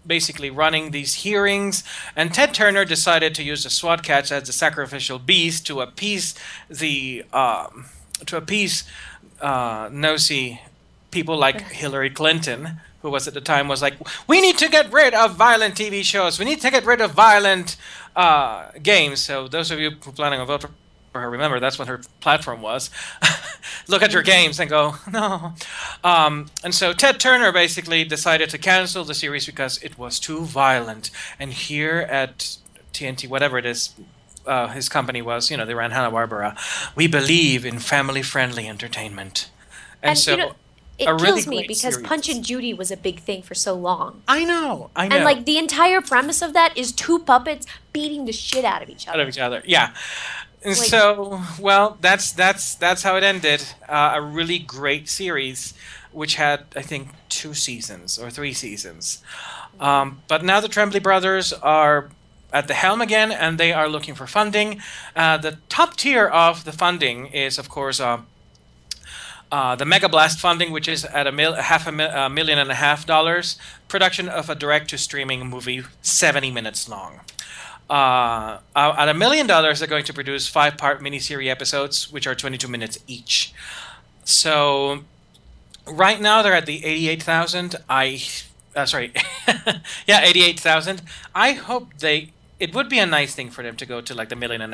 basically running these hearings, and Ted Turner decided to use the SWAT Cats as the sacrificial beast to appease the nosy people like Hillary Clinton, who was at the time was like, we need to get rid of violent TV shows, we need to get rid of violent games. So those of you who are planning on voting for her, remember that's what her platform was. Look at your games and go, no. And so Ted Turner basically decided to cancel the series because it was too violent. And here at TNT, whatever it is, his company was, they ran Hanna-Barbera. We believe in family-friendly entertainment. And so it kills me because series. Punch and Judy was a big thing for so long. I know. And like the entire premise of that is 2 puppets beating the shit out of each other. Yeah. And so, well, that's how it ended. A really great series, which had, I think, 2 seasons or 3 seasons. But now the Tremblay brothers are at the helm again, and they are looking for funding. The top tier of the funding is, of course, the Mega Blast funding, which is at $500,000 million. Production of a direct-to-streaming movie, 70 minutes long. At $1 million, they're going to produce 5-part miniseries episodes, which are 22 minutes each. So right now they're at the 88,000. Yeah, 88,000. I hope it would be a nice thing for them to go to like the $1.5 million.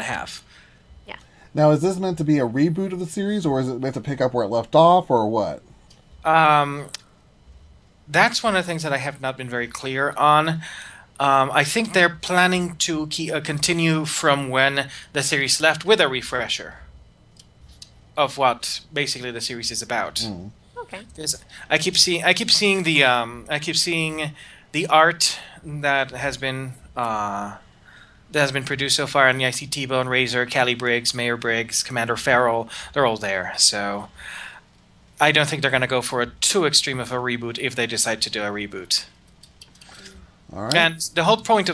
Yeah. Now, is this meant to be a reboot of the series, or is it meant to pick up where it left off, or what? That's one of the things that I have not been very clear on. I think they're planning to continue from when the series left with a refresher of what basically the series is about. Mm. Okay. I keep seeing the art that has been produced so far, and I see T-Bone, Razor, Callie Briggs, Mayor Briggs, Commander Farrell. They're all there. So I don't think they're going to go for too extreme of a reboot if they decide to do a reboot. All right. And the whole point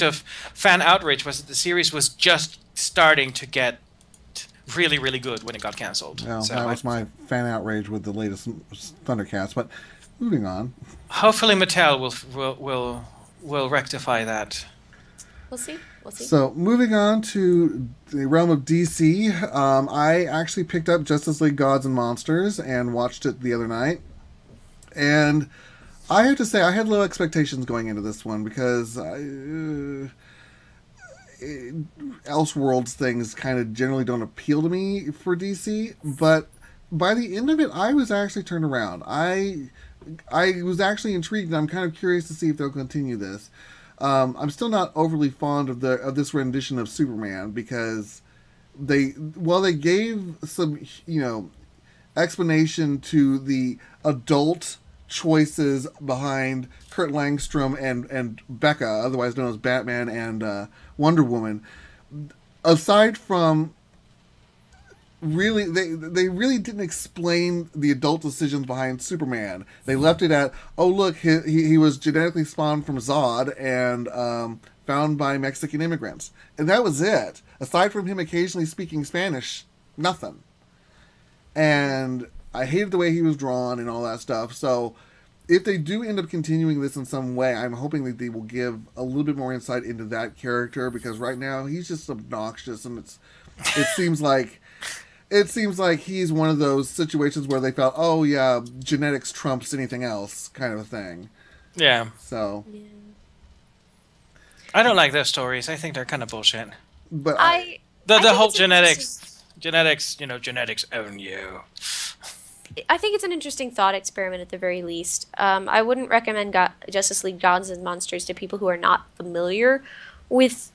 of fan outrage was that the series was just starting to get really, really good when it got canceled. Well, so that was my fan outrage with the latest Thundercats. But moving on. Hopefully, Mattel will rectify that. We'll see. We'll see. So moving on to the realm of DC, I actually picked up Justice League Gods and Monsters and watched it the other night, and I have to say I had low expectations going into this one because Elseworlds things kind of generally don't appeal to me for DC, but by the end of it, I was actually turned around. I was actually intrigued, and I'm kind of curious to see if they'll continue this. I'm still not overly fond of this rendition of Superman because they gave some explanation to the adult choices behind Kurt Langstrom and Becca, otherwise known as Batman and Wonder Woman. Aside from really, they really didn't explain the adult decisions behind Superman. They left it at, oh look, he was genetically spawned from Zod and found by Mexican immigrants, and that was it. Aside from him occasionally speaking Spanish, nothing. And I hated the way he was drawn and all that stuff. So if they do end up continuing this in some way, I'm hoping that they will give a little bit more insight into that character, because right now he's just obnoxious, and it seems like he's one of those situations where they felt, oh yeah, genetics trumps anything else kind of a thing. Yeah. So I don't like those stories. I think they're kind of bullshit. But the whole genetics, genetics own you. I think it's an interesting thought experiment at the very least. I wouldn't recommend Justice League Gods and Monsters to people who are not familiar with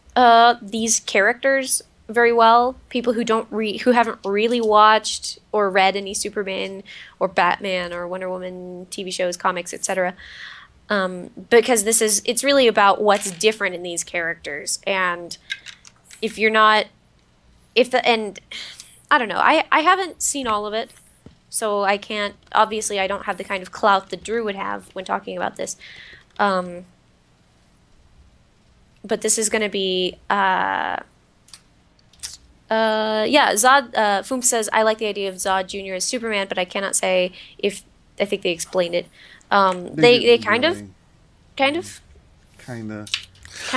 these characters very well. People who haven't really watched or read any Superman or Batman or Wonder Woman TV shows, comics, etc. Because it's really about what's different in these characters. And I don't know. I haven't seen all of it. So I can't, obviously I don't have the kind of clout that Drew would have when talking about this. But this is going to be, Zod, Foom says, I like the idea of Zod Jr. as Superman, but I cannot say if, I think they explained it. They kind of. I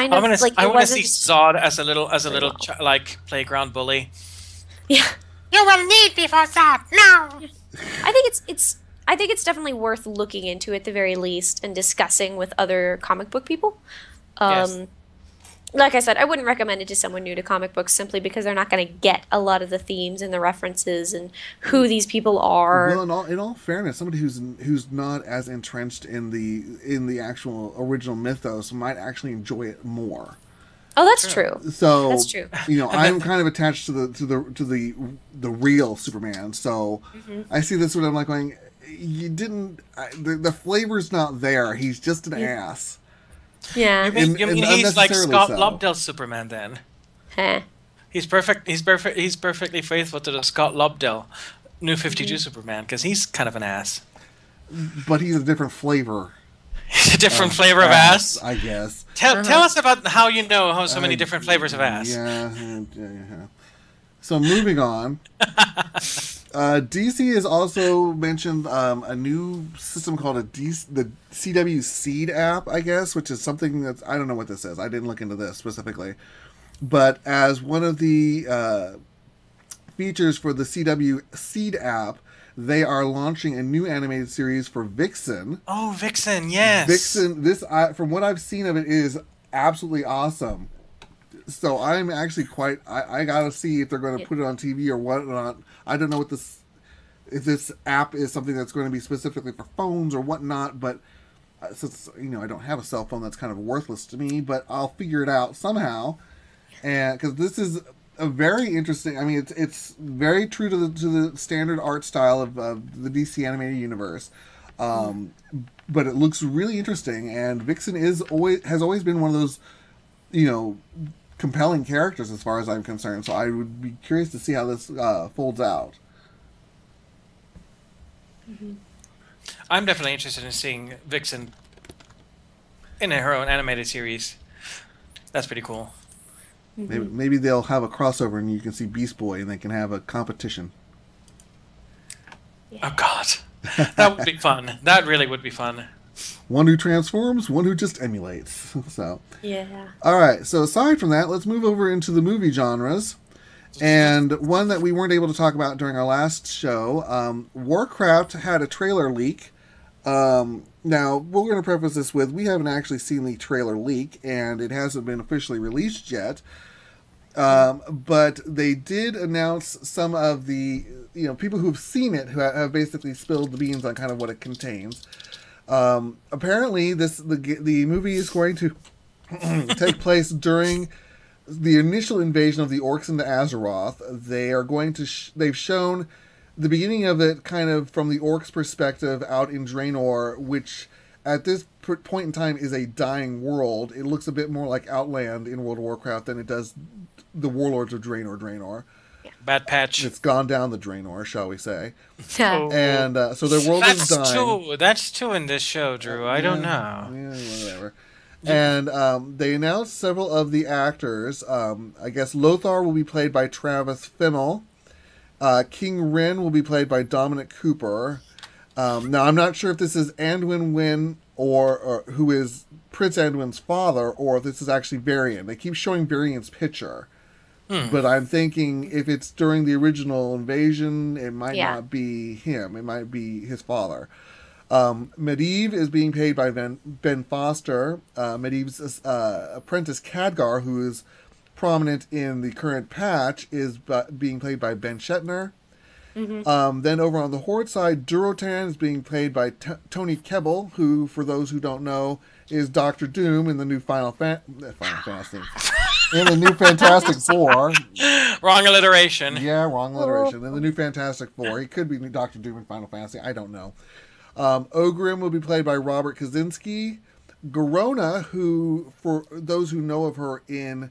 want to see Zod as a little playground bully. Yeah. You will need me for that. No. I think it's definitely worth looking into at the very least and discussing with other comic book people. Yes. Like I said, I wouldn't recommend it to someone new to comic books simply because they're not going to get a lot of the themes and the references and who these people are. Well, in all fairness, somebody who's not as entrenched in the actual original mythos might actually enjoy it more. Oh, that's true. So that's true. I'm kind of attached to the real Superman. So I see this when I'm like going, the flavor's not there. He's just an ass. Yeah. You mean he's like Scott Lobdell's Superman then? Huh. He's perfect. He's perfectly faithful to the Scott Lobdell New 52 Superman, because he's kind of an ass. But he's a different flavor. He's a different flavor of ass, I guess. Tell us about how you know so many different flavors of ass. Yeah. So moving on. DC has also mentioned a new system called the CW Seed app, I guess, which is something that's, I don't know what this is. I didn't look into this specifically. But as one of the features for the CW Seed app, they are launching a new animated series for Vixen. Oh, Vixen, yes. Vixen, from what I've seen of it, is absolutely awesome. So I'm actually I gotta see if they're going to put it on TV or whatnot. I don't know if this app is something that's going to be specifically for phones or whatnot, but since I don't have a cell phone, that's kind of worthless to me. But I'll figure it out somehow, and because this is a very interesting. I mean, it's very true to the standard art style of the DC animated universe, but it looks really interesting. And Vixen has always been one of those, compelling characters as far as I'm concerned. So I would be curious to see how this folds out. I'm definitely interested in seeing Vixen in her own animated series. That's pretty cool. Maybe they'll have a crossover and you can see Beast Boy and they can have a competition. Oh God, that would be fun. That really would be fun. One who transforms, one who just emulates. So Yeah. all right. So aside from that, let's move over into the movie genres. And one that we weren't able to talk about during our last show, Warcraft had a trailer leak. Now, we're going to preface this with, we haven't actually seen the trailer leak, and it hasn't been officially released yet. But they did announce some of the, people who've seen it, who have basically spilled the beans on kind of what it contains. Apparently, the movie is going to take place during the initial invasion of the orcs into Azeroth. They are going to, they've shown the beginning of it kind of from the orcs' perspective out in Draenor, which at this point in time is a dying world. It looks a bit more like Outland in World of Warcraft than it does the Warlords of Draenor. Bad patch. It's gone down the Draenor, shall we say. Yeah. And so their world is dying. That's two in this show, Drew. I don't know. Yeah, whatever. And they announced several of the actors. I guess Lothar will be played by Travis Fimmel. King Rin will be played by Dominic Cooper. Now, I'm not sure if this is Anduin Wynn or who is Prince Anduin's father, or if this is actually Varian. They keep showing Varian's picture. But I'm thinking if it's during the original invasion, it might not be him. It might be his father. Medivh is being played by Ben Foster. Medivh's apprentice Khadgar, who is prominent in the current patch, is being played by Ben Shetner. Then over on the Horde side, Durotan is being played by Tony Kebbell, who, for those who don't know, is Doctor Doom in the new Final Fantasy. In the new Fantastic Four. Wrong alliteration. Yeah, wrong alliteration. In the new Fantastic Four. He could be Doctor Doom in Final Fantasy. I don't know. Ogrim will be played by Robert Kaczynski. Garona, who, for those who know of her in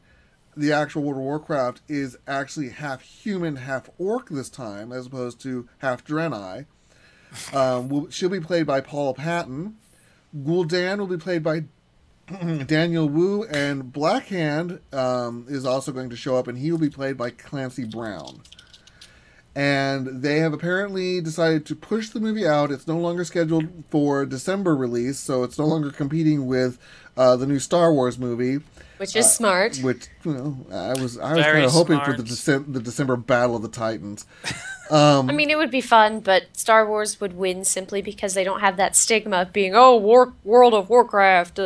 the actual World of Warcraft, is actually half human, half orc this time, as opposed to half Draenei. She'll be played by Paul Patton. Gul'dan will be played by Daniel Wu, and Blackhand is also going to show up, and he will be played by Clancy Brown. And they have apparently decided to push the movie out. It's no longer scheduled for December release, so it's no longer competing with the new Star Wars movie. Which is smart. Which, I was kind of hoping for the December Battle of the Titans. I mean, it would be fun, but Star Wars would win simply because they don't have that stigma of being, World of Warcraft,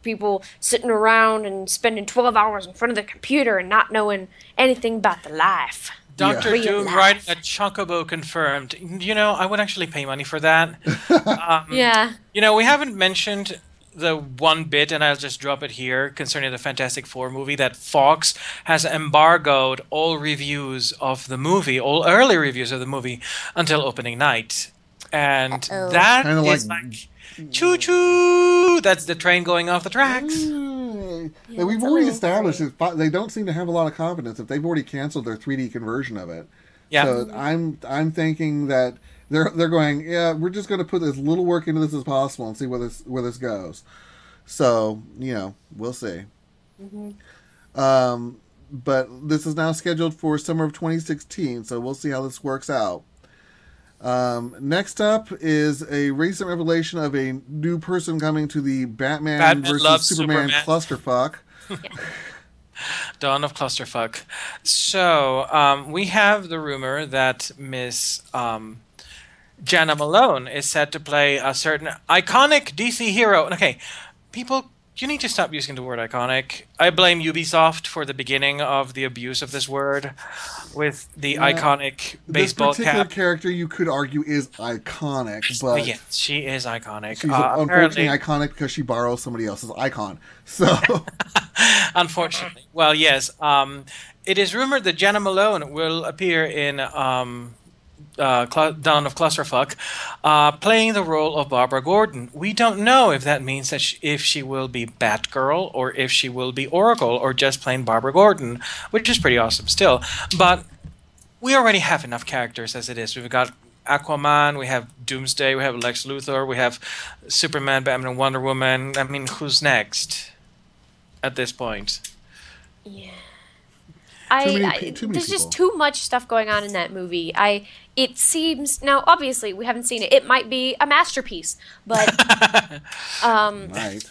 people sitting around and spending 12 hours in front of the computer and not knowing anything about the life. Dr. Doom riding a chocobo confirmed. I would actually pay money for that. Yeah. We haven't mentioned the one bit, and I'll just drop it here, concerning the Fantastic Four movie, that Fox has embargoed all reviews of the movie, all early reviews of the movie, until opening night. And that is like choo-choo! That's the train going off the tracks. Yeah, we've already established that they don't seem to have a lot of confidence if they've already canceled their 3D conversion of it. Yeah. So I'm thinking that they're going, we're just going to put as little work into this as possible and see where this goes. So, we'll see. But this is now scheduled for summer of 2016, so we'll see how this works out. Next up is a recent revelation of a new person coming to the Batman versus Superman clusterfuck. Dawn of Clusterfuck. So, we have the rumor that Miss Jana Malone is set to play a certain iconic DC hero. Okay, people, you need to stop using the word iconic. I blame Ubisoft for the beginning of the abuse of this word with the iconic baseball cap. This particular character, you could argue, is iconic, but... Yeah, she is iconic. She's unfortunately iconic because she borrows somebody else's icon. So... Unfortunately. Well, yes. It is rumored that Jana Malone will appear in Dawn of Clusterfuck, playing the role of Barbara Gordon. We don't know if that means that if she will be Batgirl or if she will be Oracle or just plain Barbara Gordon, which is pretty awesome still. But we already have enough characters as it is. We've got Aquaman, we have Doomsday, we have Lex Luthor, we have Superman, Batman, and Wonder Woman. I mean, who's next at this point? Yeah. Too many There's just people. too much stuff going on in that movie. It seems now. Obviously, we haven't seen it. It might be a masterpiece, but Right.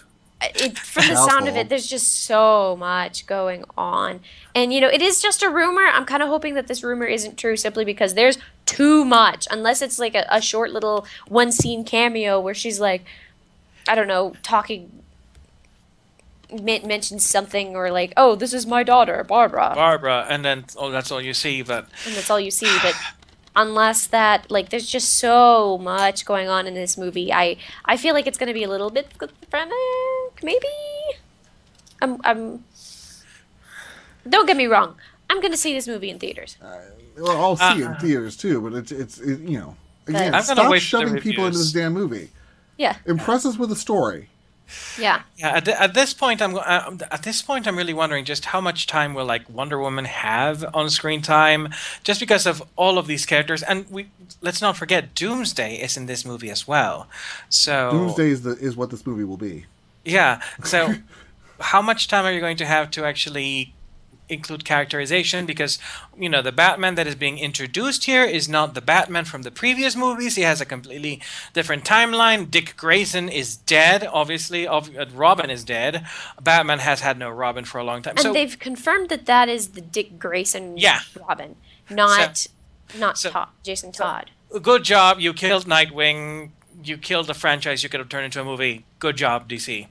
from the sound of it, there's just so much going on. And it is just a rumor. I'm kind of hoping that this rumor isn't true, simply because there's too much. Unless it's like a short little one scene cameo where she's like, I don't know, talking. Mentions something, or like, oh, this is my daughter Barbara, And then that's all you see. But and that's all you see. But unless that, like, there's just so much going on in this movie. I feel like it's going to be a little bit schizophrenic, maybe. I'm don't get me wrong, I'm going to see this movie in theaters. Well, I'll see it in theaters too, but it's again, I'm gonna stop wait for the shoving people into reviews. this damn movie. Yeah. Impress us with a story. Yeah. Yeah, at this point, I'm really wondering just how much time will like Wonder Woman have on screen time, just because of all of these characters. And let's not forget Doomsday is in this movie as well. So Doomsday is what this movie will be. yeah. So how much time are you going to have to actually include characterization? Because the Batman that is being introduced here is not the Batman from the previous movies. He has a completely different timeline. Dick Grayson is dead, obviously. Robin is dead. Batman has had no Robin for a long time. And they've confirmed that is the Dick Grayson Robin, not Jason Todd. Good job. You killed Nightwing. You killed the franchise you could have turned into a movie. Good job, DC.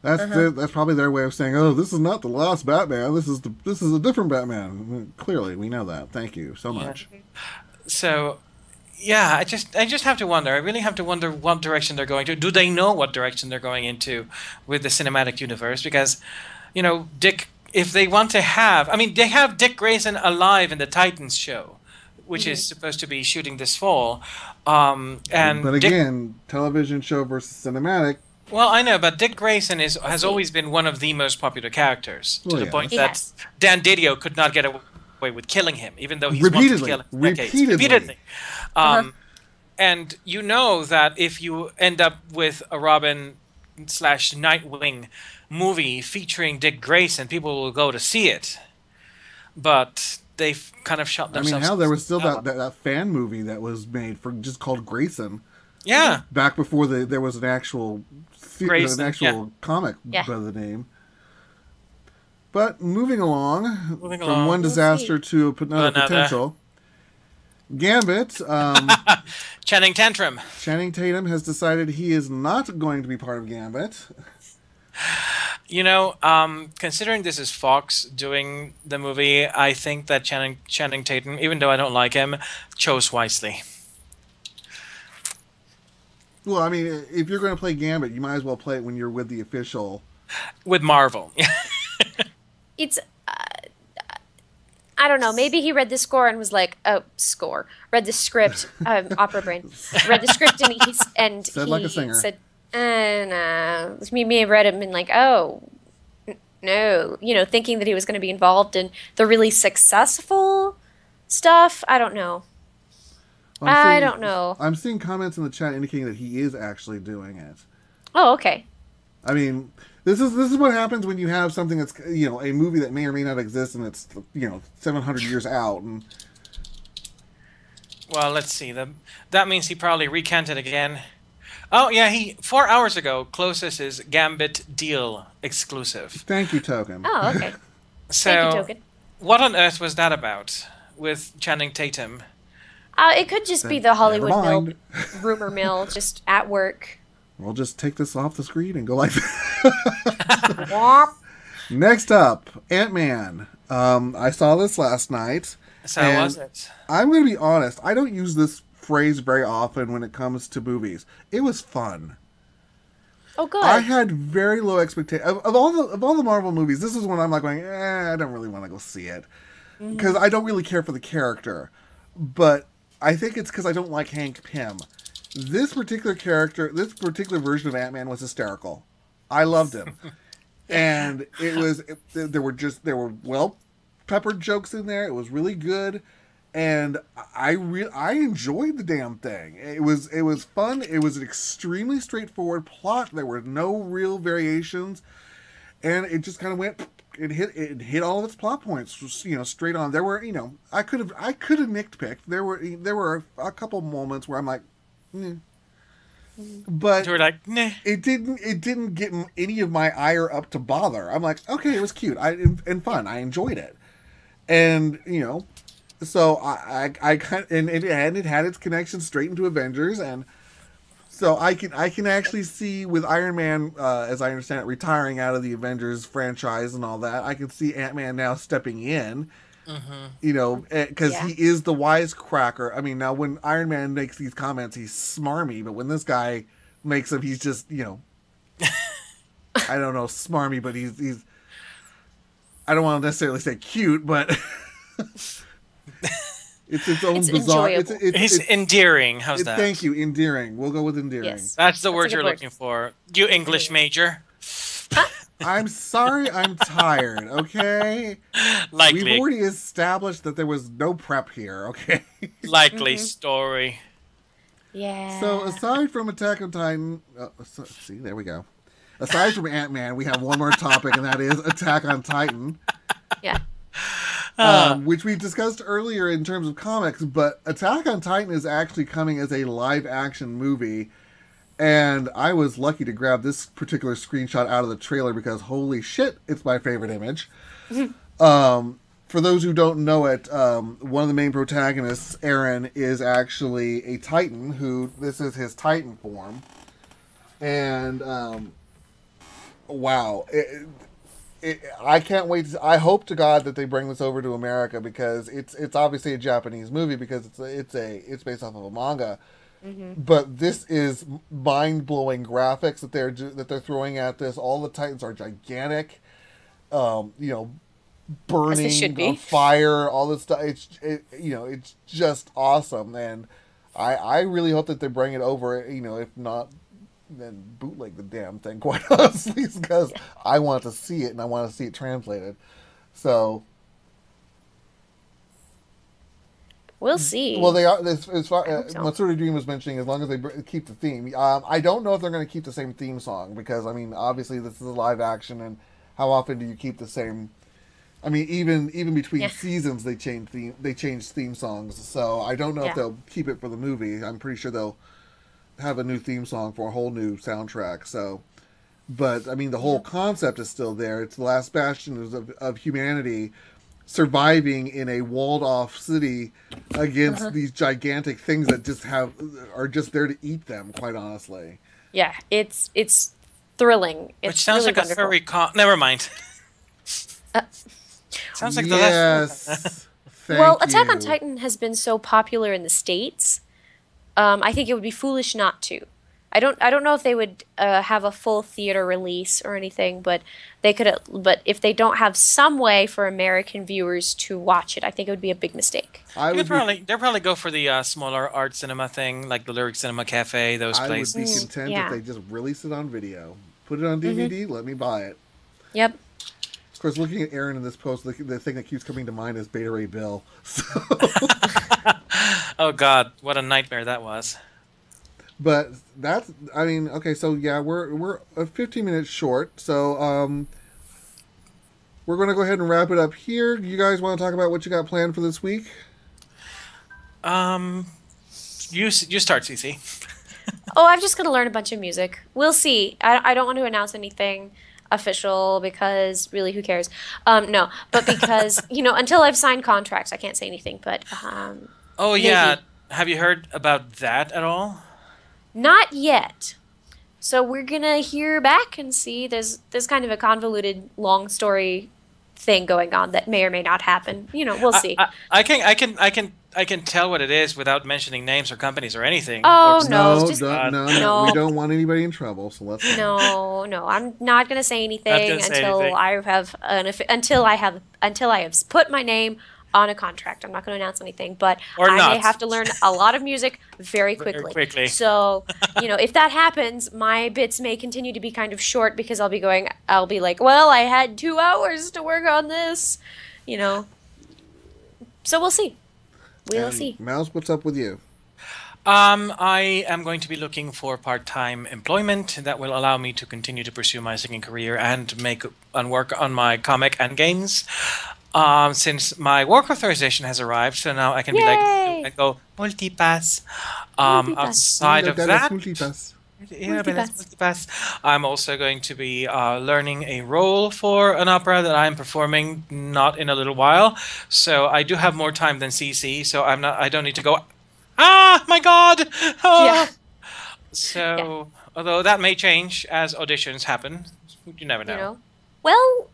That's probably their way of saying, "Oh, this is not the last Batman. This is a different Batman." Clearly, we know that. Thank you so much. So, yeah, I just have to wonder. I really have to wonder what direction they're going to. Do they know what direction they're going into with the cinematic universe? Because, Dick, if they want to have, I mean, they have Dick Grayson alive in the Titans show, which is supposed to be shooting this fall. But again, television show versus cinematic. Well, I know, but Dick Grayson has always been one of the most popular characters, to the point that Dan Didio could not get away with killing him, even though he's wanted to kill him repeatedly. And you know that if you end up with a Robin / Nightwing movie featuring Dick Grayson, people will go to see it. But they've kind of shot themselves. I mean, hell, there was still that fan movie that was made just called Grayson. Yeah. Back before there was an actual comic by the name. But moving along from one disaster to another potential. Gambit. Channing Tatum. Channing Tatum has decided he is not going to be part of Gambit. Considering this is Fox doing the movie, I think that Channing Tatum, even though I don't like him, chose wisely. Well, I mean, if you're going to play Gambit, you might as well play it when you're with the official. With Marvel. It's, I don't know, maybe he read the score and was like, read the script, opera brain, read the script and said like a singer. Said, no. Me may have read it and been like, oh, no, thinking that he was going to be involved in the really successful stuff. I don't know. I don't know. I'm seeing comments in the chat indicating that he is actually doing it. Oh, okay. I mean, this is what happens when you have something that's a movie that may or may not exist and it's 700 years out. And well, let's see. That means he probably recanted again. Oh yeah, 4 hours ago closest is Gambit deal exclusive. Thank you, Token. Oh, okay. So, thank you, Token. What on earth was that about with Channing Tatum? It could just be the Hollywood rumor mill, just at work. We'll just take this off the screen and go like that. Next up, Ant-Man. I saw this last night. So how was it? I'm going to be honest. I don't use this phrase very often when it comes to movies. It was fun. Oh, good. I had very low expectations. Of all the Marvel movies, this is one I'm like going, I don't really want to go see it. Because I don't really care for the character. But I think it's because I don't like Hank Pym. This particular version of Ant-Man was hysterical. I loved him. And there were well peppered jokes in there. It was really good. and I enjoyed the damn thing. It was fun. It was an extremely straightforward plot. There were no real variations, and it just kind of went. It hit all of its plot points, straight on. There were, I could have nitpicked. There were a couple moments where I'm like, but you were like, nah. It didn't get any of my ire up to bother. I'm like, okay, it was cute, and fun. I enjoyed it, and so I kind of, and it had its connection straight into Avengers, and so I can actually see with Iron Man, as I understand it, retiring out of the Avengers franchise and all that. I can see Ant-Man now stepping in, because he is the wisecracker. I mean, now when Iron Man makes these comments, he's smarmy, but when this guy makes them, he's just, I don't know, smarmy, but he's I don't want to necessarily say cute, but it's its own bizarre. It's endearing. How's that? Thank you, endearing. We'll go with endearing. Yes. That's the word you're looking for. You English major. I'm sorry, I'm tired. Okay. Likely. We've already established that there was no prep here. Okay. Likely story. Yeah. So aside from Attack on Titan, see, there we go. Aside from Ant-Man, we have one more topic, and that is Attack on Titan. Yeah. Which we discussed earlier in terms of comics, but Attack on Titan is actually coming as a live-action movie, and I was lucky to grab this particular screenshot out of the trailer because, holy shit, it's my favorite image. For those who don't know it, one of the main protagonists, Eren, is actually a Titan, this is his Titan form, and, wow, I can't wait. I hope to God that they bring this over to America because it's obviously a Japanese movie because it's based off of a manga. Mm-hmm. But this is mind-blowing graphics that they're throwing at this. All the Titans are gigantic. Burning on fire, all this stuff. It's just awesome, and I really hope that they bring it over. If not, then bootleg the damn thing, quite honestly, because I want to see it and I want to see it translated. So we'll see. Well, they are. As far Matsuri Dream was mentioning, as long as they keep the theme. I don't know if they're going to keep the same theme song because obviously this is a live action, and how often do you keep the same? I mean, even between seasons, they change theme songs. So I don't know if they'll keep it for the movie. I'm pretty sure they'll have a new theme song for a whole new soundtrack. So, but I mean, the whole concept is still there. It's the last bastion of humanity surviving in a walled-off city against these gigantic things that are just there to eat them. Quite honestly. Yeah, it's thrilling. It's Which sounds really like wonderful. a furry never mind. Sounds like the last. Attack on Titan has been so popular in the States. I think it would be foolish not to. I don't know if they would have a full theater release or anything, but they could. But if they don't have some way for American viewers to watch it, I think it would be a big mistake. They'll probably go for the smaller art cinema thing, like the Lyric Cinema Cafe, those places. I would be content if they just release it on video, put it on DVD, let me buy it. Yep. Of course, looking at Aaron in this post, the thing that keeps coming to mind is Beta Ray Bill. So. Oh God, what a nightmare that was. But okay, so yeah, we're 15 minutes short, so we're going to go ahead and wrap it up here. You guys want to talk about what you got planned for this week? You start, Cece. I'm just going to learn a bunch of music. We'll see. I don't want to announce anything official because really, who cares? No, but because until I've signed contracts, I can't say anything. But yeah, have you heard about that at all? Not yet. So we're gonna hear back and see. There's kind of a convoluted, long story thing going on that may or may not happen. We'll see. I can tell what it is without mentioning names or companies or anything. Oh no, we don't want anybody in trouble. So let's no. I'm not gonna say anything until I have put my name on a contract. I'm not going to announce anything, but I may have to learn a lot of music very quickly. So, if that happens, my bits may continue to be kind of short because I'll be like, well, I had 2 hours to work on this, So we'll see. We'll And see. Mouse, what's up with you? I am going to be looking for part-time employment that will allow me to continue to pursue my singing career and make and work on my comic and games. Since my Warcraft authorization has arrived, so now I can be like Yay! and go multipass. Multipass. Outside of that, Multipass. yeah, but it's Multipass. multipass. I'm also going to be learning a role for an opera that I'm performing not in a little while. So I do have more time than CC. So I don't need to go. Ah, my God! Ah. Yeah. So, although that may change as auditions happen, you never know. You know? Well,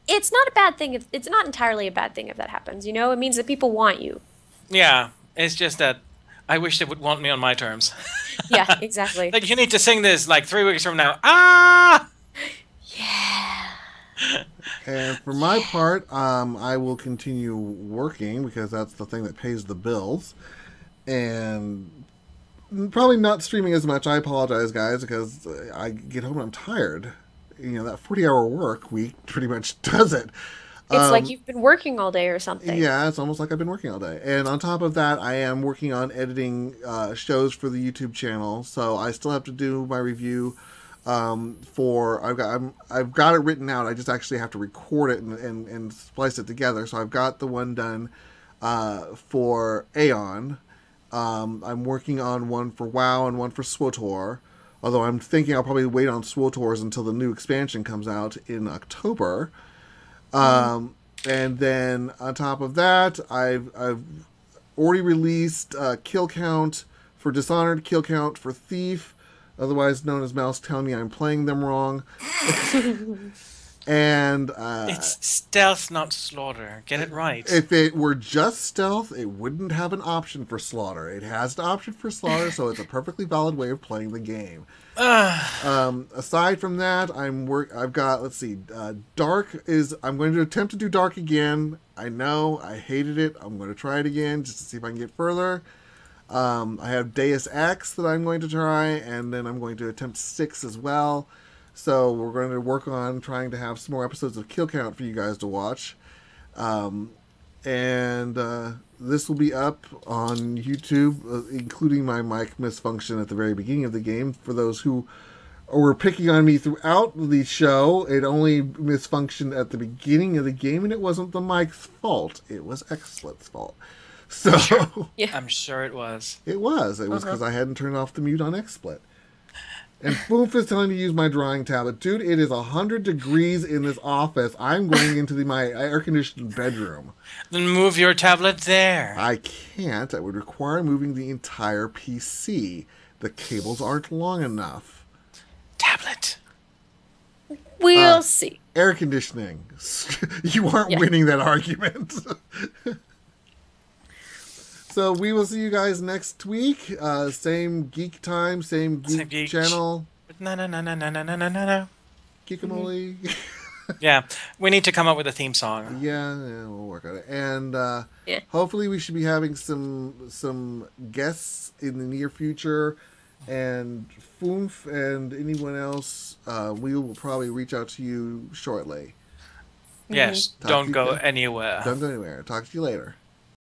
it's not a bad thing. It's not entirely a bad thing if that happens. You know, it means that people want you. Yeah, it's just that I wish they would want me on my terms. Yeah, exactly. Like, you need to sing this like 3 weeks from now. Ah! Yeah. And for my part, I will continue working because that's the thing that pays the bills. And probably not streaming as much. I apologize, guys, because I get home and I'm tired. You know, that 40-hour work week pretty much does it. It's like you've been working all day or something. Yeah, it's almost like I've been working all day. And on top of that, I am working on editing shows for the YouTube channel. So I still have to do my review for I've got it written out. I just actually have to record it and splice it together. So I've got the one done for Aeon. I'm working on one for WoW and one for SWTOR. Although I'm thinking I'll probably wait on SWTOR's until the new expansion comes out in October. And then on top of that, I've already released kill count for Dishonored, kill count for Thief, otherwise known as Mouse telling me I'm playing them wrong. And It's stealth, not slaughter. Get it right. if it were just stealth, it wouldn't have an option for slaughter. It has an option for slaughter, so it's a perfectly valid way of playing the game. Aside from that, I've got, let's see, Dark is, I'm going to attempt to do Dark again. I know, I hated it. I'm going to try it again just to see if I can get further. I have Deus Ex that I'm going to try, and then I'm going to attempt 6 as well. So we're going to work on trying to have some more episodes of Kill Count for you guys to watch. And this will be up on YouTube, including my mic misfunction at the very beginning of the game. For those who were picking on me throughout the show, it only misfunctioned at the beginning of the game, and it wasn't the mic's fault. It was XSplit's fault. So Yeah. I'm sure it was. It was because I hadn't turned off the mute on XSplit. And Foof is telling me to use my drawing tablet. Dude, it is 100 degrees in this office. I'm going into my air-conditioned bedroom. Then move your tablet there. I can't. That would require moving the entire PC. The cables aren't long enough. Tablet. We'll see. Air conditioning. You aren't winning that argument. So we will see you guys next week. Same geek time, same geek channel. No. Geekamole. Yeah, we need to come up with a theme song. Yeah, we'll work on it. And hopefully we should be having some guests in the near future. And Foomf and anyone else, we will probably reach out to you shortly. Yes, don't go anywhere. Don't go anywhere. Talk to you later.